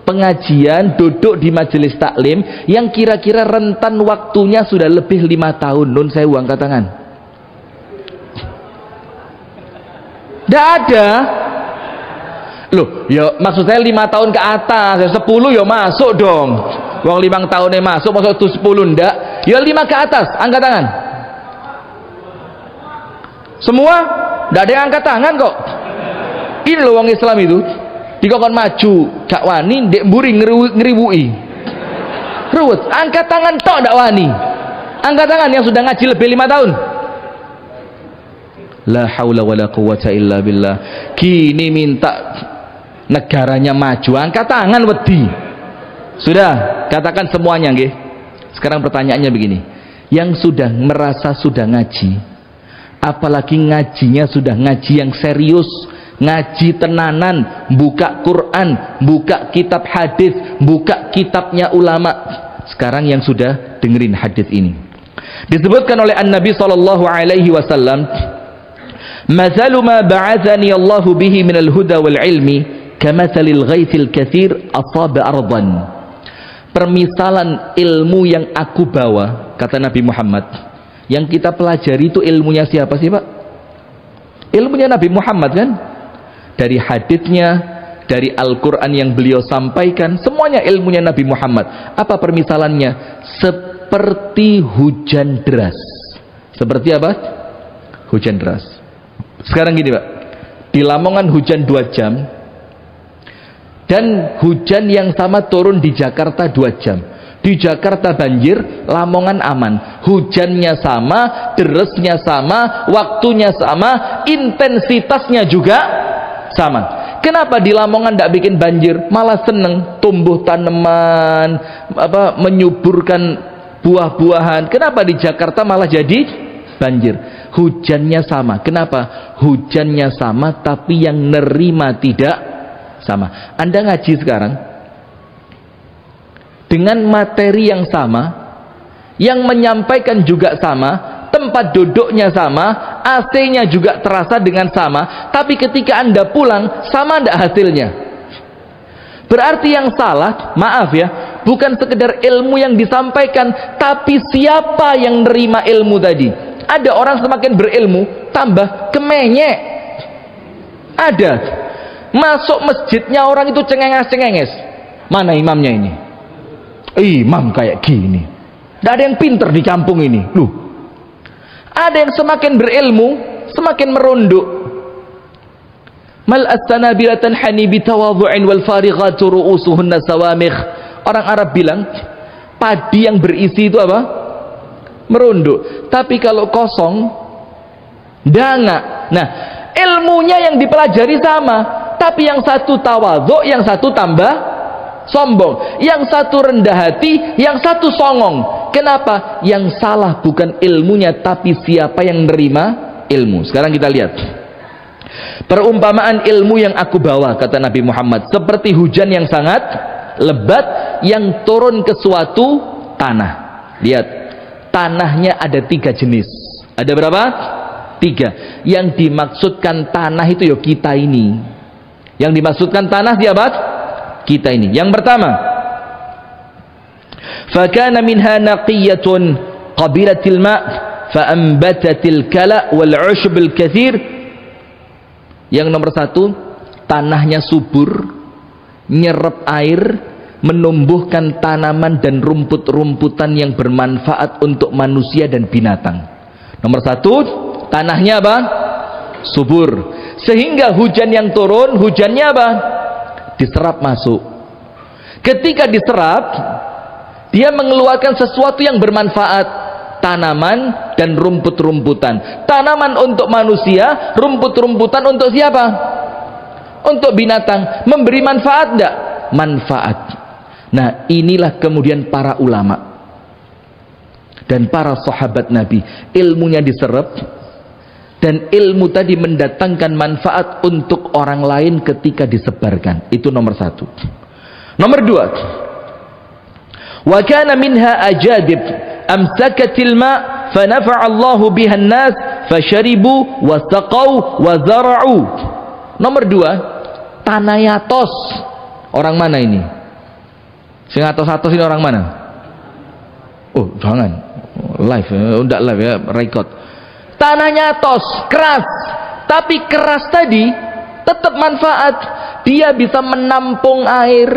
pengajian, duduk di majelis taklim yang kira-kira rentan waktunya sudah lebih 5 tahun. Nun saya angkat tangan. Tidak ada. Loh, ya maksud saya 5 tahun ke atas, 10 ya masuk dong. Wong 5 tahunnya masuk, masuk tuh 10 ndak? Ya 5 ke atas, angkat tangan. Semua? Ndak ada yang angkat tangan kok. Ini loh wong Islam itu. Dikokon maju, gak wani, ndek mburi ngeriwui. Ruwet, angkat tangan tok ndak wani. Angkat tangan yang sudah ngaji lebih 5 tahun. La haula wala quwwata illa billah. Kini minta negaranya maju, angkat tangan wedi. Sudah, katakan semuanya nggih. Sekarang pertanyaannya begini. Yang sudah merasa sudah ngaji, apalagi ngajinya sudah ngaji yang serius, ngaji tenanan, buka Quran, buka kitab hadis, buka kitabnya ulama. Sekarang yang sudah dengerin hadis ini. Disebutkan oleh An-Nabi sallallahu alaihi wasallam, "Mathalu ma ba'athani Allahu bihi minal huda wal ilmi kamathalil ghaithil katsir asaba ardan." Permisalan ilmu yang aku bawa, kata Nabi Muhammad, yang kita pelajari itu ilmunya siapa sih Pak? Ilmunya Nabi Muhammad kan? Dari haditsnya, dari Al-Quran yang beliau sampaikan, semuanya ilmunya Nabi Muhammad. Apa permisalannya? Seperti hujan deras. Seperti apa? Hujan deras. Sekarang gini Pak, di Lamongan hujan 2 jam, dan hujan yang sama turun di Jakarta 2 jam. Di Jakarta banjir, Lamongan aman. Hujannya sama, derasnya sama, waktunya sama, intensitasnya juga sama. Kenapa di Lamongan tidak bikin banjir? Malah seneng tumbuh tanaman, menyuburkan buah-buahan. Kenapa di Jakarta malah jadi banjir? Hujannya sama. Kenapa? Hujannya sama, tapi yang nerima tidak sama. Anda ngaji sekarang dengan materi yang sama, yang menyampaikan juga sama, tempat duduknya sama, AC-nya juga terasa dengan sama, tapi ketika Anda pulang, sama tidak hasilnya? Berarti yang salah, maaf ya, bukan sekedar ilmu yang disampaikan, tapi siapa yang nerima ilmu tadi. Ada orang semakin berilmu, tambah kemenyek. Ada. Masuk masjidnya orang itu cengenges-cengenges. Mana imamnya ini? Imam kayak gini. Tidak ada yang pinter di kampung ini. Loh. Ada yang semakin berilmu, semakin merunduk. Mal as-sanabilatan hanibi tawadhu'in wal farighatu ru'usuhunna sawamikh. Orang Arab bilang, padi yang berisi itu apa? Merunduk. Tapi kalau kosong, dangak. Nah, ilmunya yang dipelajari sama, tapi yang satu tawadhu, yang satu tambah sombong, yang satu rendah hati, yang satu songong. Kenapa? Yang salah bukan ilmunya, tapi siapa yang menerima ilmu. Sekarang kita lihat perumpamaan ilmu yang aku bawa, kata Nabi Muhammad, seperti hujan yang sangat lebat yang turun ke suatu tanah. Lihat, tanahnya ada 3 jenis. Ada berapa? 3. Yang dimaksudkan tanah itu ya kita ini. Yang dimaksudkan tanah siapa? Kita ini. Yang pertama, fakana minha naqiyatun qabilatil ma' faambatatil kala wal 'ushbul katsir. Yang nomor 1, tanahnya subur, nyerap air, menumbuhkan tanaman dan rumput-rumputan yang bermanfaat untuk manusia dan binatang. Nomor 1, tanahnya apa? Subur. Sehingga hujan yang turun, hujannya apa? Diserap masuk. Ketika diserap, dia mengeluarkan sesuatu yang bermanfaat, tanaman dan rumput-rumputan. Tanaman untuk manusia, rumput-rumputan untuk siapa? Untuk binatang. Memberi manfaat enggak? Manfaat. Nah, inilah kemudian para ulama dan para sahabat Nabi, ilmunya diserap, dan ilmu tadi mendatangkan manfaat untuk orang lain ketika disebarkan. Itu nomor 1. Nomor 2, wa kana minha ajadib amsakatil ma' fanafa'a Allahu biha an-nas fasharibu wasaqau wa zara'u. Nomor 2, tanah yatos. Orang mana ini? Sing atos-atos ini orang mana? Oh, jangan live, enggak live ya, record. Tanahnya tos, keras, tapi keras tadi tetap manfaat. Dia bisa menampung air.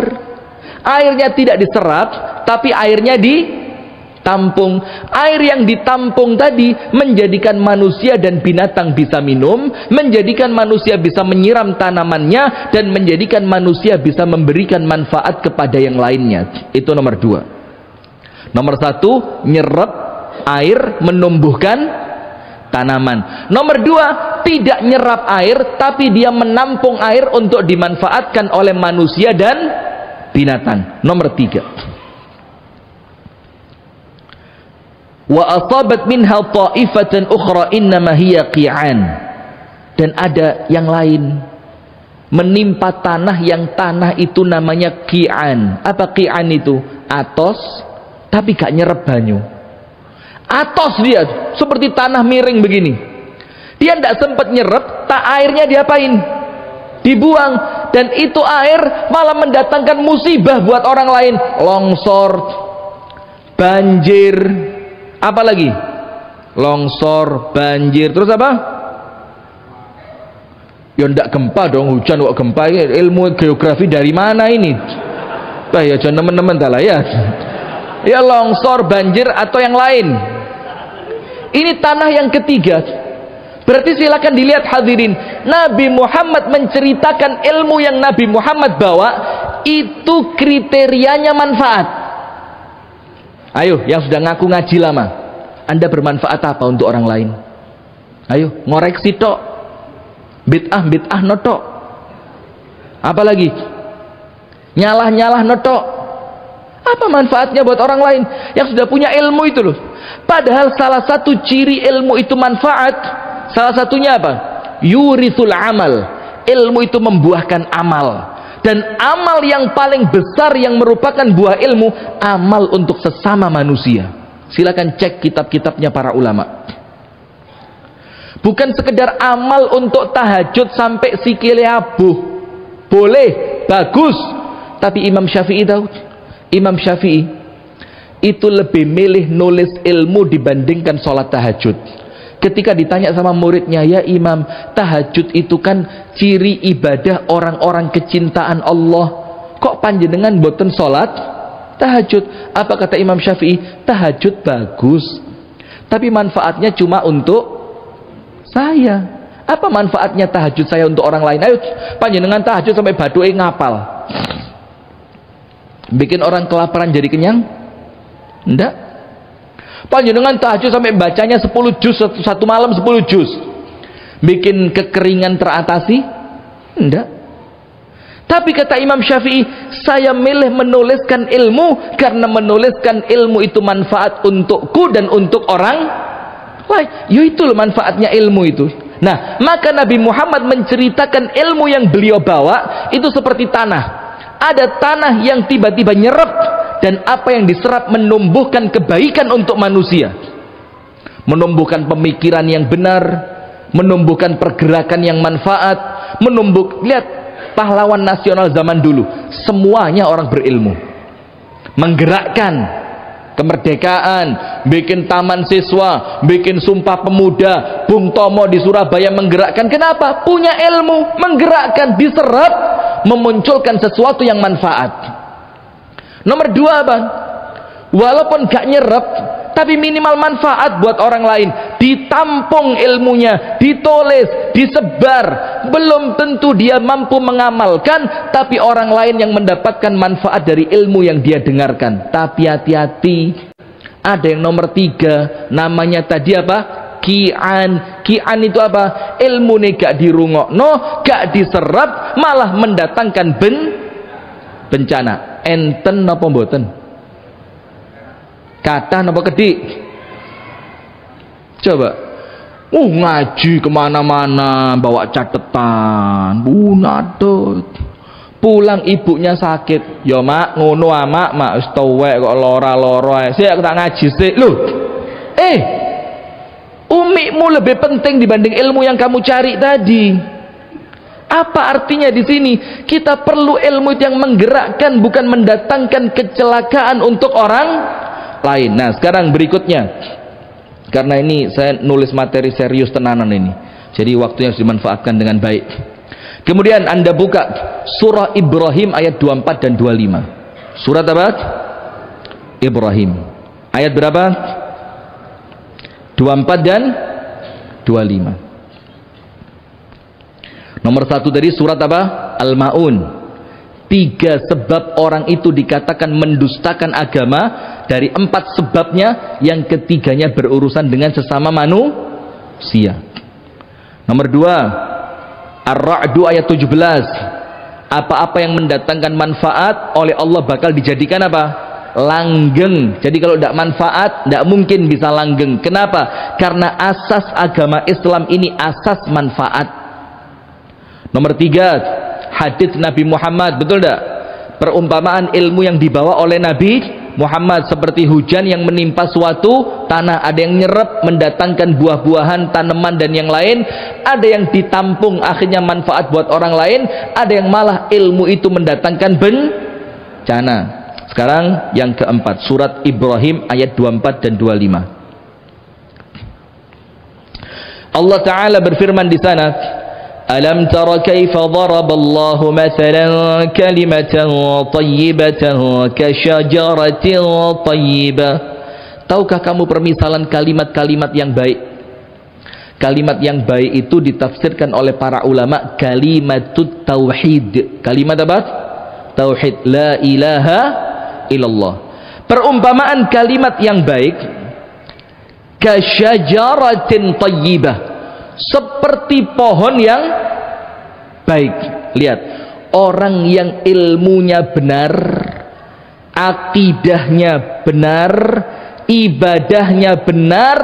Airnya tidak diserap, tapi airnya ditampung. Air yang ditampung tadi menjadikan manusia dan binatang bisa minum, menjadikan manusia bisa menyiram tanamannya, dan menjadikan manusia bisa memberikan manfaat kepada yang lainnya. Itu nomor 2. Nomor 1, nyerap air, menumbuhkan tanaman. Nomor 2, tidak nyerap air, tapi dia menampung air untuk dimanfaatkan oleh manusia dan binatang. Nomor 3, wa asabat minha ta'ifatan ukhra innama hiya qi'an. Dan ada yang lain menimpa tanah yang tanah itu namanya qi'an. Apa qi'an itu? Atos, tapi gak nyerap banyu. Atos dia, seperti tanah miring begini. Dia tidak sempat nyerap, tak airnya diapain? Dibuang. Dan itu air malah mendatangkan musibah buat orang lain. Longsor, banjir, apa lagi? Longsor, banjir, terus apa? Ya tidak gempa dong, hujan kok gempa. Ilmu geografi dari mana ini? Bah ya jangan teman-teman lah ya. Ya longsor, banjir atau yang lain. Ini tanah yang ketiga. Berarti silakan dilihat hadirin, Nabi Muhammad menceritakan ilmu yang Nabi Muhammad bawa itu kriterianya manfaat. Ayo, yang sudah ngaku ngaji lama, Anda bermanfaat apa untuk orang lain? Ayo, ngoreksi tok. Bid'ah notok. Apalagi? Nyalah notok. Apa manfaatnya buat orang lain yang sudah punya ilmu itu loh? Padahal salah satu ciri ilmu itu manfaat, salah satunya apa? Yurithul amal. Ilmu itu membuahkan amal. Dan amal yang paling besar yang merupakan buah ilmu, amal untuk sesama manusia. Silakan cek kitab-kitabnya para ulama. Bukan sekedar amal untuk tahajud sampai sikile abuh. Boleh, bagus. Tapi Imam Syafi'i tahu, Imam Syafi'i itu lebih milih nulis ilmu dibandingkan sholat tahajud. Ketika ditanya sama muridnya, ya Imam, tahajud itu kan ciri ibadah orang-orang kecintaan Allah, kok panjenengan boten sholat tahajud? Apa kata Imam Syafi'i? Tahajud bagus, tapi manfaatnya cuma untuk saya. Apa manfaatnya tahajud saya untuk orang lain? Ayo panjenengan tahajud sampai baduke ngapal, bikin orang kelaparan jadi kenyang? Enggak. Panjenengan tahajud sampai bacanya 10 juz satu malam, 10 juz, bikin kekeringan teratasi? Enggak. Tapi kata Imam Syafi'i, saya milih menuliskan ilmu karena menuliskan ilmu itu manfaat untukku dan untuk orang lain. Itu loh manfaatnya ilmu itu. Nah, maka Nabi Muhammad menceritakan ilmu yang beliau bawa itu seperti tanah. Ada tanah yang tiba-tiba nyerap, dan apa yang diserap menumbuhkan kebaikan untuk manusia, menumbuhkan pemikiran yang benar, menumbuhkan pergerakan yang manfaat, lihat pahlawan nasional zaman dulu, semuanya orang berilmu, menggerakkan kemerdekaan, bikin taman siswa, bikin sumpah pemuda, Bung Tomo di Surabaya menggerakkan. Kenapa? Punya ilmu, menggerakkan, diserap, memunculkan sesuatu yang manfaat. Nomor dua apa? Walaupun gak nyerap, tapi minimal manfaat buat orang lain. Ditampung ilmunya, ditulis, disebar. Belum tentu dia mampu mengamalkan, tapi orang lain yang mendapatkan manfaat dari ilmu yang dia dengarkan. Tapi hati-hati, ada yang nomor tiga, namanya tadi apa? Ki'an. Ki'an itu apa? Ilmu nih gak dirungokno, gak diserap, malah mendatangkan bencana. Enten apa mboten? Kata napa kedik? Coba. Ngaji kemana-mana bawa catatan, bunadut. Pulang ibunya sakit. Ya mak, ngono mak wis tuwek kok lara-lara. Sik tak ngaji sik. Loh. Umikmu lebih penting dibanding ilmu yang kamu cari tadi. Apa artinya di sini? Kita perlu ilmu yang menggerakkan, bukan mendatangkan kecelakaan untuk orang lain. Nah, sekarang berikutnya, karena ini saya nulis materi serius tenanan ini, jadi waktunya harus dimanfaatkan dengan baik. Kemudian Anda buka surah Ibrahim ayat 24 dan 25. Surat apa? Ibrahim. Ayat berapa? 24 dan 25. Nomor satu tadi surat apa? Al-Ma'un. 3 sebab orang itu dikatakan mendustakan agama. Dari 4 sebabnya, yang ketiganya berurusan dengan sesama manusia. Nomor 2, Ar-Ra'du ayat 17. Apa-apa yang mendatangkan manfaat oleh Allah bakal dijadikan apa? Langgeng. Jadi kalau tidak manfaat, tidak mungkin bisa langgeng. Kenapa? Karena asas agama Islam ini asas manfaat. Nomor 3, hadis Nabi Muhammad, betul tidak? Perumpamaan ilmu yang dibawa oleh Nabi Muhammad seperti hujan yang menimpa suatu tanah, ada yang nyerap mendatangkan buah-buahan, tanaman dan yang lain, ada yang ditampung akhirnya manfaat buat orang lain, ada yang malah ilmu itu mendatangkan bencana. Sekarang yang keempat, surat Ibrahim ayat 24 dan 25. Allah Ta'ala berfirman di sana, Alam tara kaifa daraballahu mathalan kalimatan tayyibatan kasyajaratin tayyibah. Tahukah kamu permisalan kalimat-kalimat yang baik? Kalimat yang baik itu ditafsirkan oleh para ulama kalimatut tauhid. Kalimat apa? Tauhid, la ilaha illallah. Perumpamaan kalimat yang baik, kasyajaratin thayyibah, seperti pohon yang baik. Lihat, orang yang ilmunya benar, akidahnya benar, ibadahnya benar,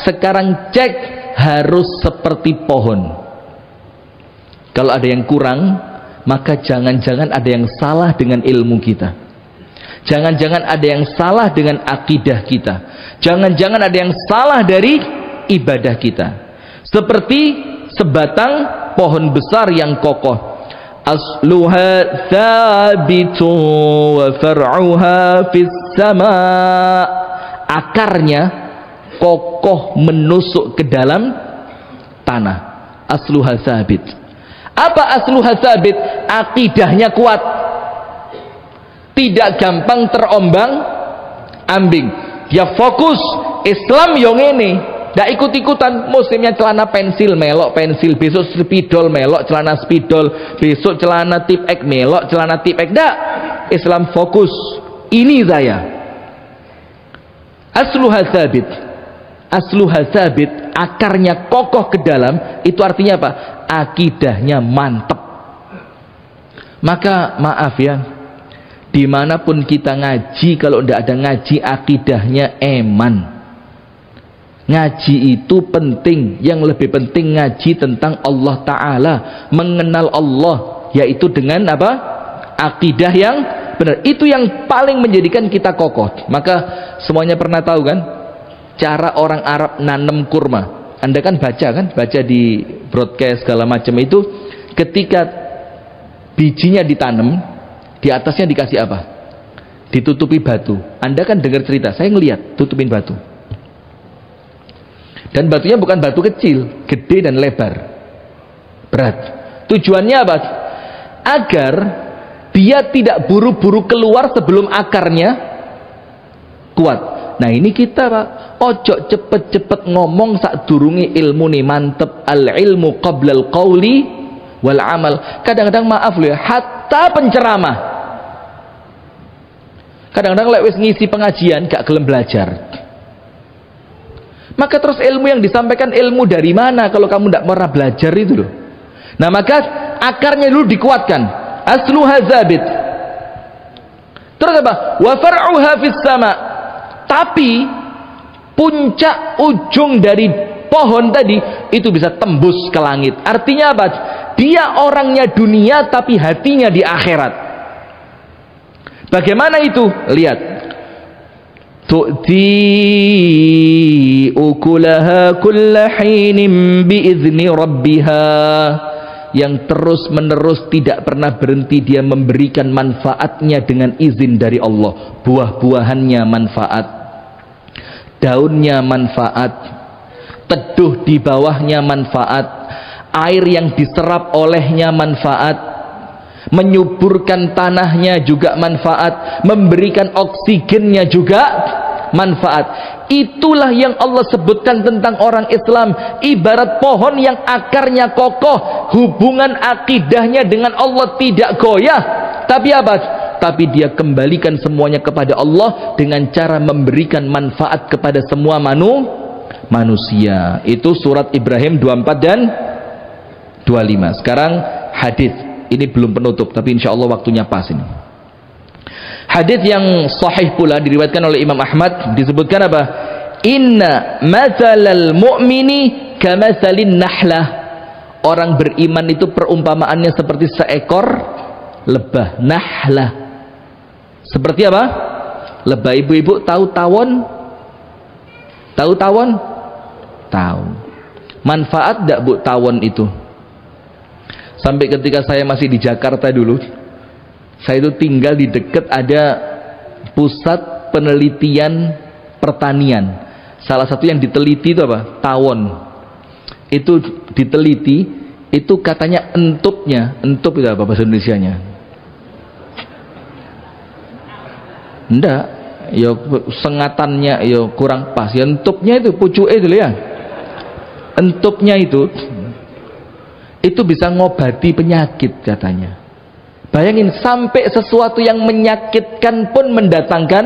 sekarang cek harus seperti pohon. Kalau ada yang kurang, maka jangan-jangan ada yang salah dengan ilmu kita. Jangan-jangan ada yang salah dengan akidah kita. Jangan-jangan ada yang salah dari ibadah kita. Seperti sebatang pohon besar yang kokoh. Asluha thabitu wa far'uha fis sama. Akarnya kokoh menusuk ke dalam tanah. Asluha thabit. Apa asluha thabit? Akidahnya kuat, tidak gampang terombang ambing. Dia fokus Islam yang ini, tidak ikut-ikutan. Musimnya celana pensil, melok pensil, besok spidol, melok celana spidol, besok celana tip X, melok celana tip X. Tidak, Islam fokus, ini saya. Asluha thabit, asluha thabit, akarnya kokoh ke dalam. Itu artinya apa? Akidahnya mantap. Maka maaf ya, dimanapun kita ngaji, kalau tidak ada ngaji akidahnya eman. Ngaji itu penting. Yang lebih penting ngaji tentang Allah Ta'ala, mengenal Allah, yaitu dengan apa? Akidah yang benar. Itu yang paling menjadikan kita kokoh. Maka semuanya pernah tahu kan cara orang Arab nanam kurma. Anda kan baca di broadcast segala macam itu, ketika bijinya ditanam, di atasnya dikasih apa? Ditutupi batu. Anda kan dengar cerita, saya ngelihat tutupin batu. Dan batunya bukan batu kecil, gede dan lebar, berat. Tujuannya apa? Agar dia tidak buru-buru keluar sebelum akarnya kuat. Nah ini kita Pak, ojo cepet-cepet ngomong sak durungi ilmu nih mantep. Al ilmu qablal qawli wal amal. Kadang-kadang maaf loh ya, hatta penceramah, kadang-kadang lek wis ngisi pengajian gak gelem belajar. Maka terus ilmu yang disampaikan ilmu dari mana kalau kamu tidak pernah belajar itu loh. Nah maka akarnya dulu dikuatkan. Asluha zabit. Terus apa? Wa far'uha fis sama. Tapi puncak ujung dari pohon tadi itu bisa tembus ke langit. Artinya apa? Dia orangnya dunia tapi hatinya di akhirat. Bagaimana itu? Lihat. Tu'ti ukulaha kulla hinin biizni rabbiha. Yang terus menerus tidak pernah berhenti dia memberikan manfaatnya dengan izin dari Allah. Buah-buahannya manfaat, daunnya manfaat, teduh di bawahnya manfaat, air yang diserap olehnya manfaat, menyuburkan tanahnya juga manfaat, memberikan oksigennya juga manfaat. Itulah yang Allah sebutkan tentang orang Islam, ibarat pohon yang akarnya kokoh, hubungan akidahnya dengan Allah tidak goyah. Tapi apa? Tapi dia kembalikan semuanya kepada Allah dengan cara memberikan manfaat kepada semua manusia. Itu surat Ibrahim 24 dan 25. Sekarang hadis. Ini belum penutup, tapi insya Allah waktunya pas ini. Hadis yang sahih pula diriwayatkan oleh Imam Ahmad, disebutkan apa? Inna mathalal mu'mini kamathalin nahlah. Orang beriman itu perumpamaannya seperti seekor lebah. Nahlah. Seperti apa? Lebah. Ibu-ibu tahu tawon? Tahu tawon? Tahu. Manfaat enggak Bu tawon itu? Sampai ketika saya masih di Jakarta dulu, saya itu tinggal di dekat ada pusat penelitian pertanian. Salah satu yang diteliti itu apa? Tawon. Itu diteliti, itu katanya entupnya. Entup itu apa bahasa Indonesianya? Enggak, ya sengatannya ya kurang pas. Ya entupnya itu pucuke itu ya. Entupnya itu bisa ngobati penyakit katanya. Bayangin, sampai sesuatu yang menyakitkan pun mendatangkan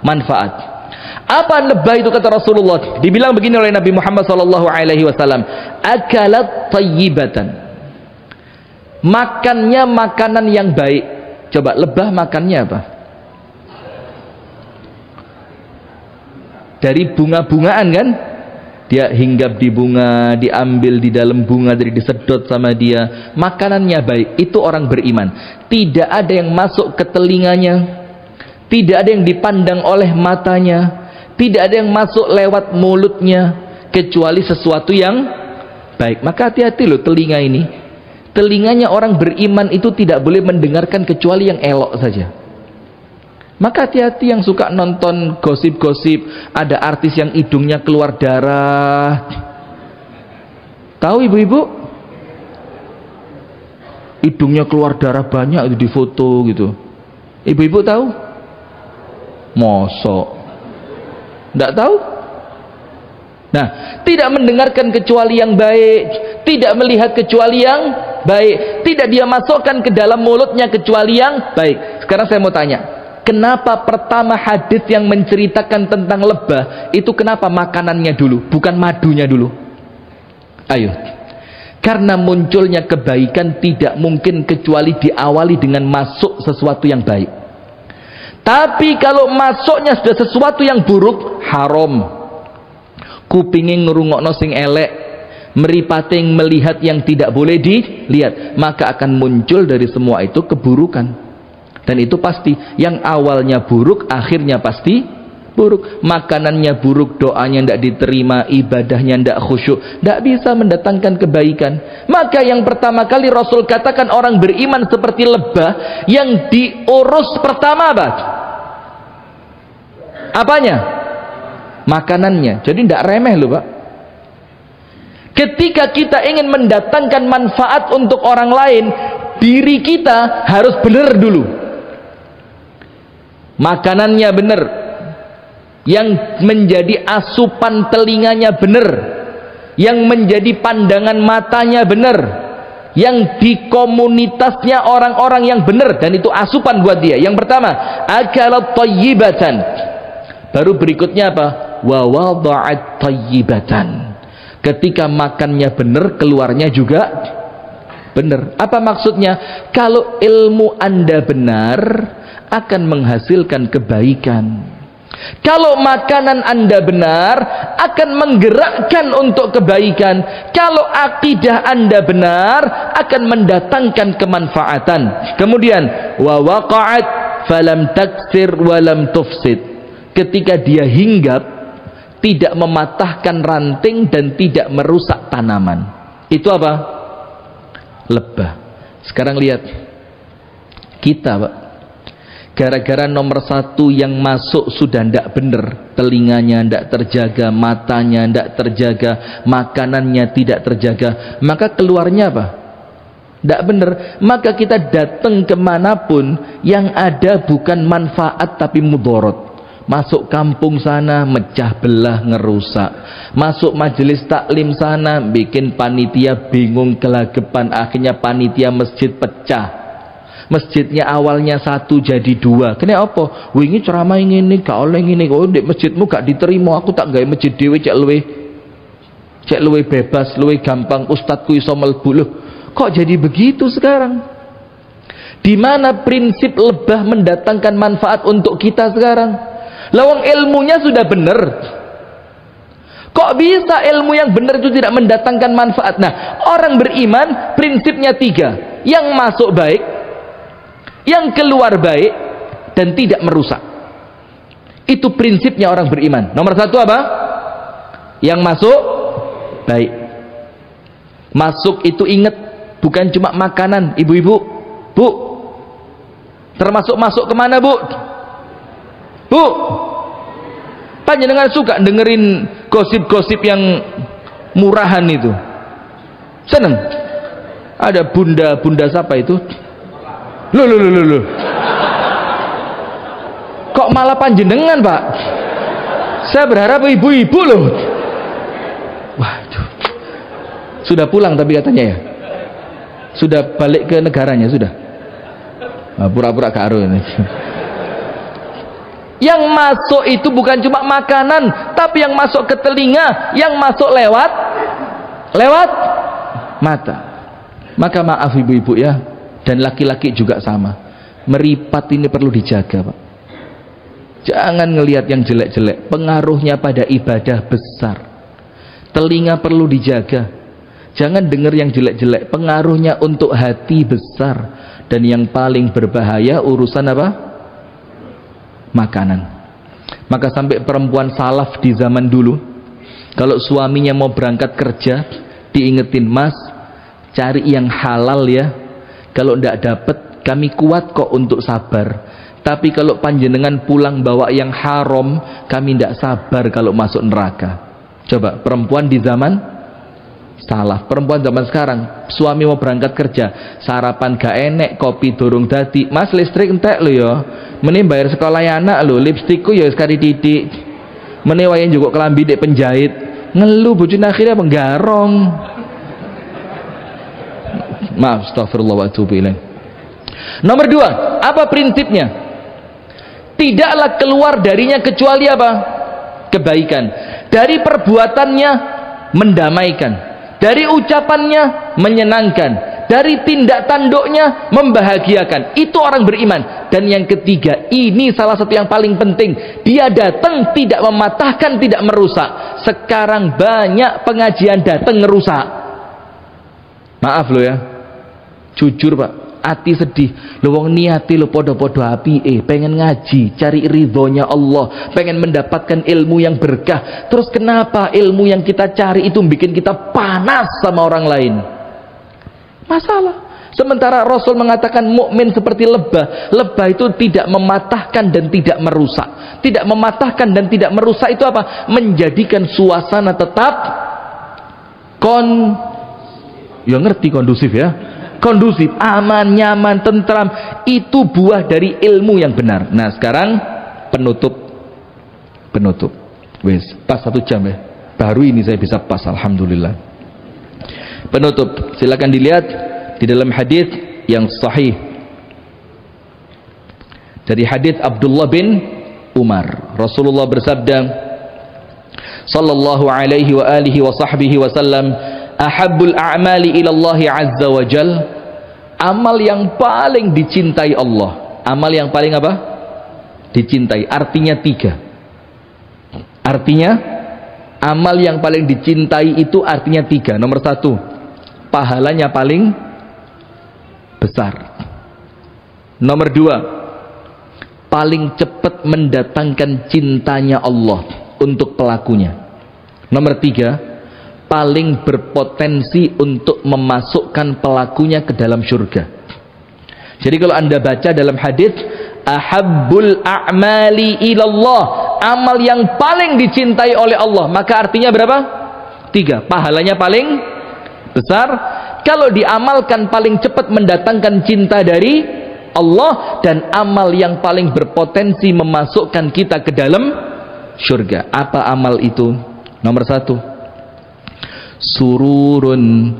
manfaat. Apa lebah itu kata Rasulullah? Dibilang begini oleh Nabi Muhammad sallallahu alaihi wasallam, akalat tayyibatan. Makannya makanan yang baik. Coba lebah makannya apa? Dari bunga-bungaan kan? Dia hinggap di bunga, diambil di dalam bunga, dari disedot sama dia. Makanannya baik. Itu orang beriman. Tidak ada yang masuk ke telinganya, tidak ada yang dipandang oleh matanya, tidak ada yang masuk lewat mulutnya, kecuali sesuatu yang baik. Maka hati-hati loh telinga ini. Telinganya orang beriman itu tidak boleh mendengarkan kecuali yang elok saja. Maka hati-hati yang suka nonton gosip-gosip, ada artis yang hidungnya keluar darah. Tahu ibu-ibu? Hidungnya keluar darah banyak itu di foto gitu. Ibu-ibu tahu? Mosok? Nggak tahu? Nah, tidak mendengarkan kecuali yang baik, tidak melihat kecuali yang baik, tidak dia masukkan ke dalam mulutnya kecuali yang baik. Sekarang saya mau tanya, kenapa pertama hadis yang menceritakan tentang lebah itu kenapa makanannya dulu, bukan madunya dulu? Ayo. Karena munculnya kebaikan tidak mungkin kecuali diawali dengan masuk sesuatu yang baik. Tapi kalau masuknya sudah sesuatu yang buruk, haram. Kupingin ngerungokno sing elek, meripating melihat yang tidak boleh dilihat, maka akan muncul dari semua itu keburukan. Dan itu pasti, yang awalnya buruk akhirnya pasti buruk. Makanannya buruk, doanya tidak diterima, ibadahnya tidak khusyuk, tidak bisa mendatangkan kebaikan. Maka yang pertama kali Rasul katakan orang beriman seperti lebah, yang diurus pertama apa? Apanya? Makanannya. Jadi tidak remeh loh Pak. Ketika kita ingin mendatangkan manfaat untuk orang lain, diri kita harus benar dulu. Makanannya benar, yang menjadi asupan telinganya benar, yang menjadi pandangan matanya benar, yang di komunitasnya orang-orang yang benar, dan itu asupan buat dia. Yang pertama, akalat tayyibatan. Baru berikutnya apa? Wa wada'at tayyibatan. Ketika makannya benar, keluarnya juga benar. Apa maksudnya? Kalau ilmu Anda benar, akan menghasilkan kebaikan. Kalau makanan Anda benar, akan menggerakkan untuk kebaikan. Kalau akidah Anda benar, akan mendatangkan kemanfaatan. Kemudian, wa waqa'at falam taksir walam tufsid. Ketika dia hinggap, tidak mematahkan ranting dan tidak merusak tanaman. Itu apa? Lebah. Sekarang lihat kita Pak, gara-gara nomor satu yang masuk sudah tidak benar, telinganya tidak terjaga, matanya tidak terjaga, makanannya tidak terjaga, maka keluarnya apa? Tidak benar. Maka kita datang kemanapun yang ada bukan manfaat tapi mudorot. Masuk kampung sana mecah belah, ngerusak. Masuk majelis taklim sana bikin panitia bingung, kelagapan, akhirnya panitia masjid pecah. Masjidnya awalnya satu jadi dua. Kena apa? Wingi ceramah ngene gak oleh ngene. Oh ndek masjidmu gak diterima, aku tak gawe masjid dhewe cek luwe bebas, luwe gampang, ustadku iso mlebu. Loh, kok jadi begitu sekarang? Di mana prinsip lebah mendatangkan manfaat untuk kita sekarang? Lawang ilmunya sudah benar. Kok bisa ilmu yang benar itu tidak mendatangkan manfaat? Nah, orang beriman prinsipnya tiga. Yang masuk baik, yang keluar baik, dan tidak merusak. Itu prinsipnya orang beriman. Nomor satu apa? Yang masuk baik. Masuk itu ingat, bukan cuma makanan. Ibu-ibu, Bu, termasuk masuk kemana Bu? Bu, panjenengan suka dengerin gosip-gosip yang murahan itu? Seneng? Ada bunda siapa itu? Loh. Kok malah panjenengan Pak? Saya berharap ibu-ibu loh. Waduh. Sudah pulang tapi katanya ya? Sudah balik ke negaranya sudah? Pura-pura karo ini. Yang masuk itu bukan cuma makanan, tapi yang masuk ke telinga, yang masuk lewat mata. Maka maaf ibu-ibu ya, dan laki-laki juga sama. Meripat ini perlu dijaga, Pak. Jangan ngelihat yang jelek-jelek, pengaruhnya pada ibadah besar. Telinga perlu dijaga. Jangan dengar yang jelek-jelek, pengaruhnya untuk hati besar. Dan yang paling berbahaya urusan apa? Makanan. Maka sampai perempuan salaf di zaman dulu, kalau suaminya mau berangkat kerja, diingetin, Mas, cari yang halal ya. Kalau tidak dapat, kami kuat kok untuk sabar. Tapi kalau panjenengan pulang bawa yang haram, kami tidak sabar kalau masuk neraka. Coba, perempuan di zaman salaf, perempuan zaman sekarang, suami mau berangkat kerja, sarapan gak enek, kopi durung dadi, Mas listrik entek lo ya, mending bayar sekolah anak lo, lipstikku ya sekali didik, mending wayan juga kelambi dek penjahit, ngeluh bojone akhirnya menggarong. Maaf, astagfirullah wa atubu ilaih. Nomor 2, apa prinsipnya? Tidaklah keluar darinya kecuali apa? Kebaikan. Dari perbuatannya mendamaikan, dari ucapannya menyenangkan, dari tindak tanduknya membahagiakan. Itu orang beriman. Dan yang ketiga, ini salah satu yang paling penting, dia datang tidak mematahkan, tidak merusak. Sekarang banyak pengajian datang ngerusak. Maaf lo ya, jujur Pak, hati sedih. Lo wong niati lo podo-podo api, pengen ngaji, cari ridhonya Allah, pengen mendapatkan ilmu yang berkah. Terus kenapa ilmu yang kita cari itu bikin kita panas sama orang lain? Masalah. Sementara Rasul mengatakan mukmin seperti lebah. Lebah itu tidak mematahkan dan tidak merusak. Tidak mematahkan dan tidak merusak itu apa? Menjadikan suasana tetap ya ngerti kondusif ya. Kondusif, aman, nyaman, tentram. Itu buah dari ilmu yang benar. Nah sekarang penutup. Wes, pas 1 jam ya. Baru ini saya bisa pas, alhamdulillah. Penutup, silakan dilihat di dalam hadis yang sahih. Dari hadis Abdullah bin Umar, Rasulullah bersabda sallallahu alaihi wa alihi wa sahbihi wasallam, ahabbul a'mali ilallahi azza wa jal, amal yang paling dicintai Allah. Amal yang paling apa? Dicintai. Artinya 3. Artinya amal yang paling dicintai itu artinya 3. Nomor 1, pahalanya paling besar. Nomor 2, paling cepat mendatangkan cintanya Allah untuk pelakunya. Nomor 3, paling berpotensi untuk memasukkan pelakunya ke dalam surga. Jadi kalau Anda baca dalam hadis ahabbul a'mali ilallah, amal yang paling dicintai oleh Allah, maka artinya berapa? 3, pahalanya paling besar. Kalau diamalkan paling cepat mendatangkan cinta dari Allah, dan amal yang paling berpotensi memasukkan kita ke dalam surga. Apa amal itu? Nomor 1, sururun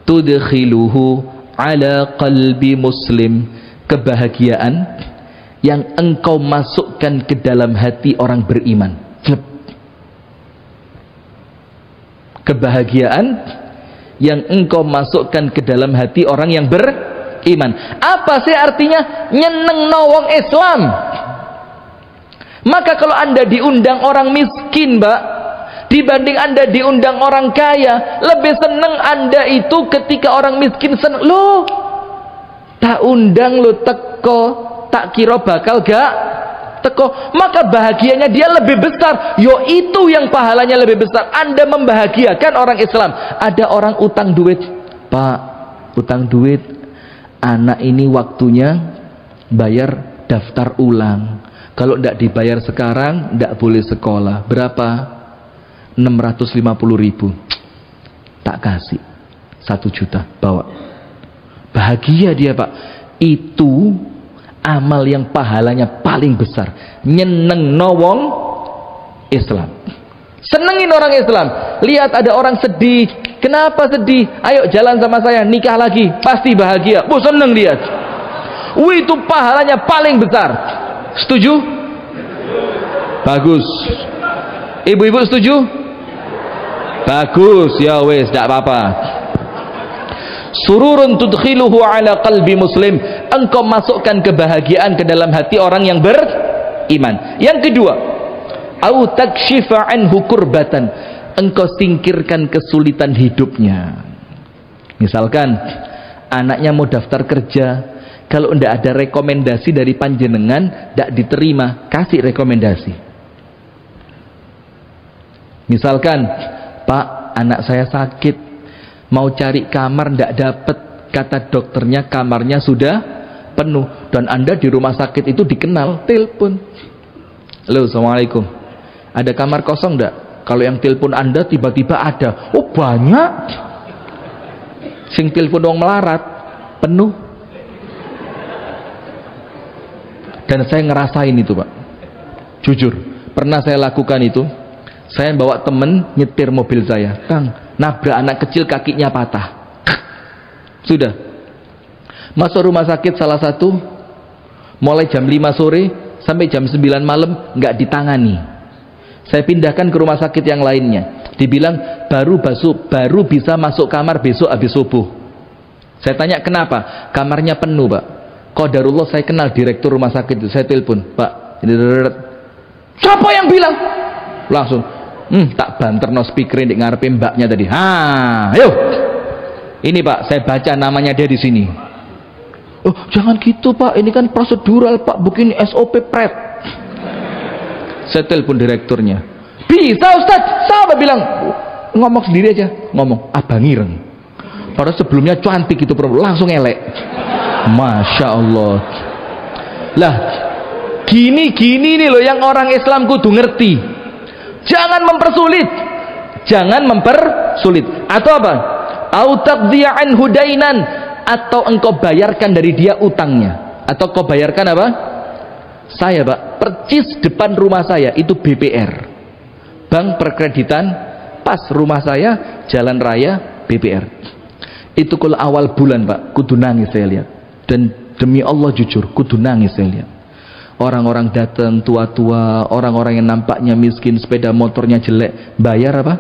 tudkhiluhu ala qalbi muslim, kebahagiaan yang engkau masukkan ke dalam hati orang beriman. Kebahagiaan yang engkau masukkan ke dalam hati orang yang beriman. Apa sih artinya? Nyeneng nawang Islam. Maka kalau Anda diundang orang miskin, Mbak, dibanding Anda diundang orang kaya, lebih seneng Anda itu ketika orang miskin seneng. Loh, tak undang lo teko, tak kira bakal gak teko, maka bahagianya dia lebih besar. Yo, itu yang pahalanya lebih besar. Anda membahagiakan orang Islam. Ada orang utang duit, Pak, utang duit, anak ini waktunya bayar daftar ulang, kalau tidak dibayar sekarang tidak boleh sekolah. Berapa? 650.000. Tak kasih 1 juta, bawa. Bahagia dia, Pak. Itu amal yang pahalanya paling besar. Nyeneng wong Islam, senengin orang Islam. Lihat ada orang sedih, kenapa sedih? Ayo jalan sama saya, nikah lagi, pasti bahagia. Bu, seneng lihat. Itu pahalanya paling besar. Setuju? Bagus. Ibu-ibu setuju? Bagus, ya wes, tidak apa-apa. Sururun tudkhiluhu ala qalbi muslim, engkau masukkan kebahagiaan ke dalam hati orang yang beriman. Yang kedua, au takshifa anhu kurbatan, engkau singkirkan kesulitan hidupnya. Misalkan anaknya mau daftar kerja, kalau tidak ada rekomendasi dari panjenengan, tidak diterima, kasih rekomendasi. Misalkan, Pak, anak saya sakit, mau cari kamar tidak dapat, kata dokternya kamarnya sudah penuh, dan Anda di rumah sakit itu dikenal, telepon. Halo, assalamualaikum, ada kamar kosong enggak? Kalau yang telepon Anda tiba-tiba ada, oh banyak. Sing telepon dong melarat, penuh. Dan saya ngerasain itu, Pak. Jujur, pernah saya lakukan itu. Saya bawa temen nyetir mobil saya, Kang, nabrak anak kecil, kakinya patah. Sudah masuk rumah sakit salah satu, mulai jam 5 sore sampai jam 9 malam nggak ditangani. Saya pindahkan ke rumah sakit yang lainnya, dibilang baru bisa masuk kamar besok habis subuh. Saya tanya kenapa, kamarnya penuh, Pak. Qadarullah saya kenal direktur rumah sakit itu. Saya telepon, Pak, siapa yang bilang? Langsung tak banter no speakerin di ngarepe mbaknya tadi. Ayo. Ini Pak, saya baca namanya dia di sini. Oh, jangan gitu Pak, ini kan prosedural Pak, bukan SOP pret. Saya telepon direkturnya. Bisa Ustaz, siapa bilang? Ngomong sendiri aja, ngomong abang ireng. Padahal sebelumnya cantik itu, langsung elek. Masya Allah. Lah, gini nih loh yang orang Islam kudu ngerti. Jangan mempersulit, atau apa? Au taqdiya anhu dainan, atau engkau bayarkan dari dia utangnya. Atau kau bayarkan apa? Saya Pak, percis depan rumah saya itu BPR, bank perkreditan, pas rumah saya jalan raya BPR. Itu kalau awal bulan Pak, kudu nangis saya lihat. Dan demi Allah jujur, kudu nangis saya lihat. Orang-orang datang tua-tua, orang-orang yang nampaknya miskin, sepeda motornya jelek, bayar apa?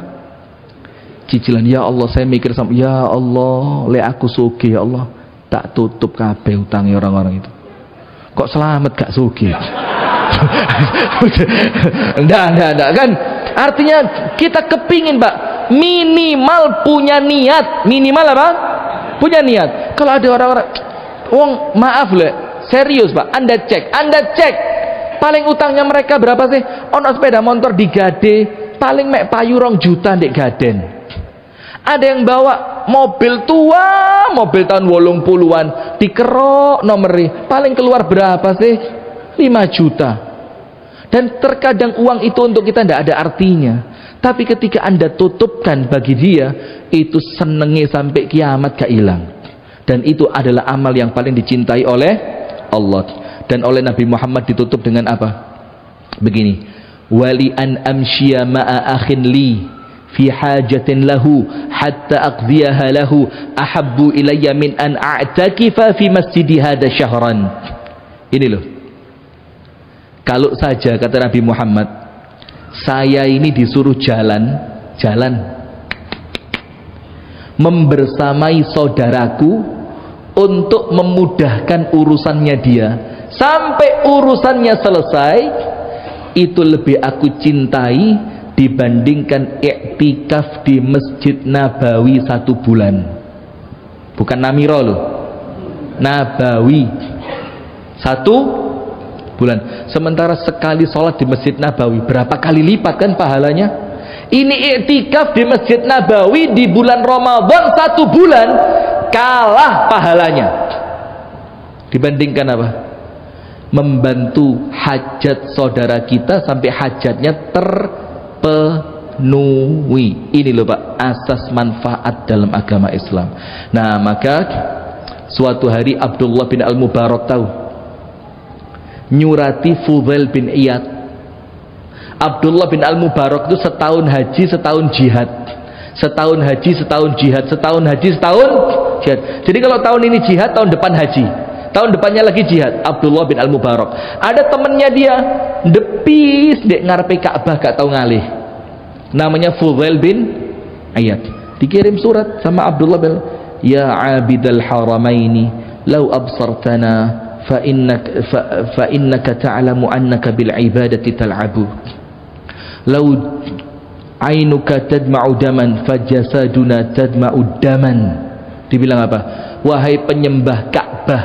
Cicilan. Ya Allah, saya mikir sama, ya Allah, le aku sugih ya Allah, tak tutup kabeh utangnya orang-orang itu. Kok selamat gak sugih? Enggak kan? Artinya kita kepingin Pak, minimal punya niat. Minimal apa? Punya niat. Kalau ada orang-orang, maaf le, serius Pak, Anda cek paling utangnya mereka berapa sih? Ono sepeda motor digade paling mek payu 2 juta ndek gaden. Ada yang bawa mobil tua, mobil tahun 80-an, dikerok nomeri, paling keluar berapa sih? 5 juta. Dan terkadang uang itu untuk kita tidak ada artinya, tapi ketika Anda tutupkan bagi dia, itu senengnya sampai kiamat gak hilang. Dan itu adalah amal yang paling dicintai oleh Allah. Dan oleh Nabi Muhammad ditutup dengan apa? Begini, wali an amshiya ma'a akhin li fi hajatin lahu hatta aqdiyaha lahu ahabbu ilayya min an a'takifa fi masjidi hada syahran. Ini loh, kalau saja kata Nabi Muhammad, saya ini disuruh jalan membersamai saudaraku untuk memudahkan urusannya dia sampai urusannya selesai, itu lebih aku cintai dibandingkan iktikaf di Masjid Nabawi 1 bulan. Bukan Namiro loh, Nabawi 1 bulan. Sementara sekali sholat di Masjid Nabawi berapa kali lipat kan pahalanya? Ini iktikaf di Masjid Nabawi di bulan Ramadan 1 bulan kalah pahalanya dibandingkan apa? Membantu hajat saudara kita sampai hajatnya terpenuhi. Ini loh Pak, asas manfaat dalam agama Islam. Nah, maka suatu hari Abdullah bin Al-Mubarak tahu nyurati Fudail bin Iyad. Abdullah bin Al-Mubarak itu setahun haji, setahun jihad. Setahun haji, setahun jihad. Setahun haji, setahun jihad. Jadi kalau tahun ini jihad, tahun depan haji. tahun depannya lagi jihad. Abdullah bin Al-Mubarak, ada temennya dia depis dek ngarepe Ka'bah gak tahu ngalih, namanya Fudail bin Iyad. Dikirim surat sama Abdullah bin, ya abidal haramaini law absartana fa innaka ta'lamu annaka bil ibadati tal'abu law ainuka tadma'u daman fajasaduna tadma'u daman. Dibilang apa? Wahai penyembah Ka'bah,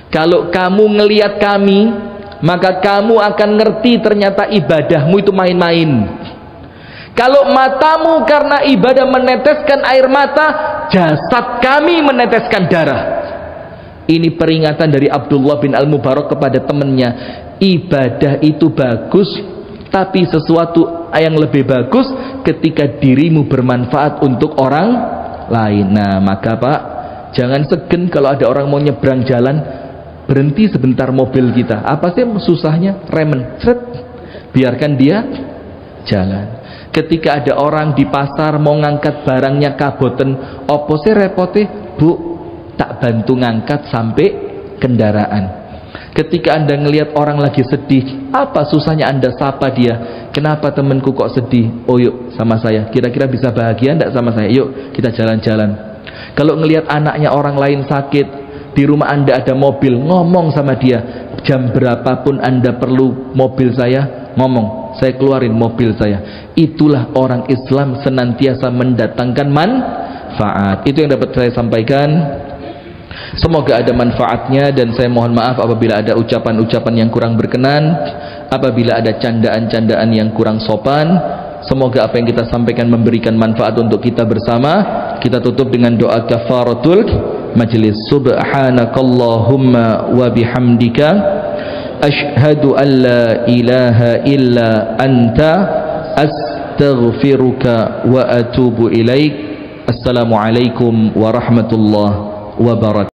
kalau kamu ngelihat kami, maka kamu akan ngerti ternyata ibadahmu itu main-main. Kalau matamu karena ibadah meneteskan air mata, jasad kami meneteskan darah. Ini peringatan dari Abdullah bin Al-Mubarak kepada temannya. Ibadah itu bagus, tapi sesuatu yang lebih bagus ketika dirimu bermanfaat untuk orang lain. Nah, maka Pak, jangan segen kalau ada orang mau nyebrang jalan, berhenti sebentar mobil kita. Apa sih susahnya? Remen, seret, biarkan dia jalan. Ketika ada orang di pasar mau ngangkat barangnya kaboten, opo sih repote? Bu, tak bantu ngangkat sampai kendaraan. Ketika Anda ngelihat orang lagi sedih, apa susahnya Anda sapa dia? Kenapa temanku kok sedih? Oh yuk sama saya, kira-kira bisa bahagia enggak sama saya? Yuk kita jalan-jalan. Kalau ngelihat anaknya orang lain sakit, di rumah Anda ada mobil, ngomong sama dia. Jam berapapun Anda perlu mobil saya, ngomong, saya keluarin mobil saya. Itulah orang Islam, senantiasa mendatangkan manfaat. Itu yang dapat saya sampaikan. Semoga ada manfaatnya, dan saya mohon maaf apabila ada ucapan-ucapan yang kurang berkenan, apabila ada candaan-candaan yang kurang sopan. Semoga apa yang kita sampaikan memberikan manfaat untuk kita bersama. Kita tutup dengan doa kafaratul majlis. Subhanakallahumma wa bihamdika asyhadu an la ilaha illa anta astaghfiruka wa atubu ilaik. Assalamualaikum warahmatullahi wabarakatuh.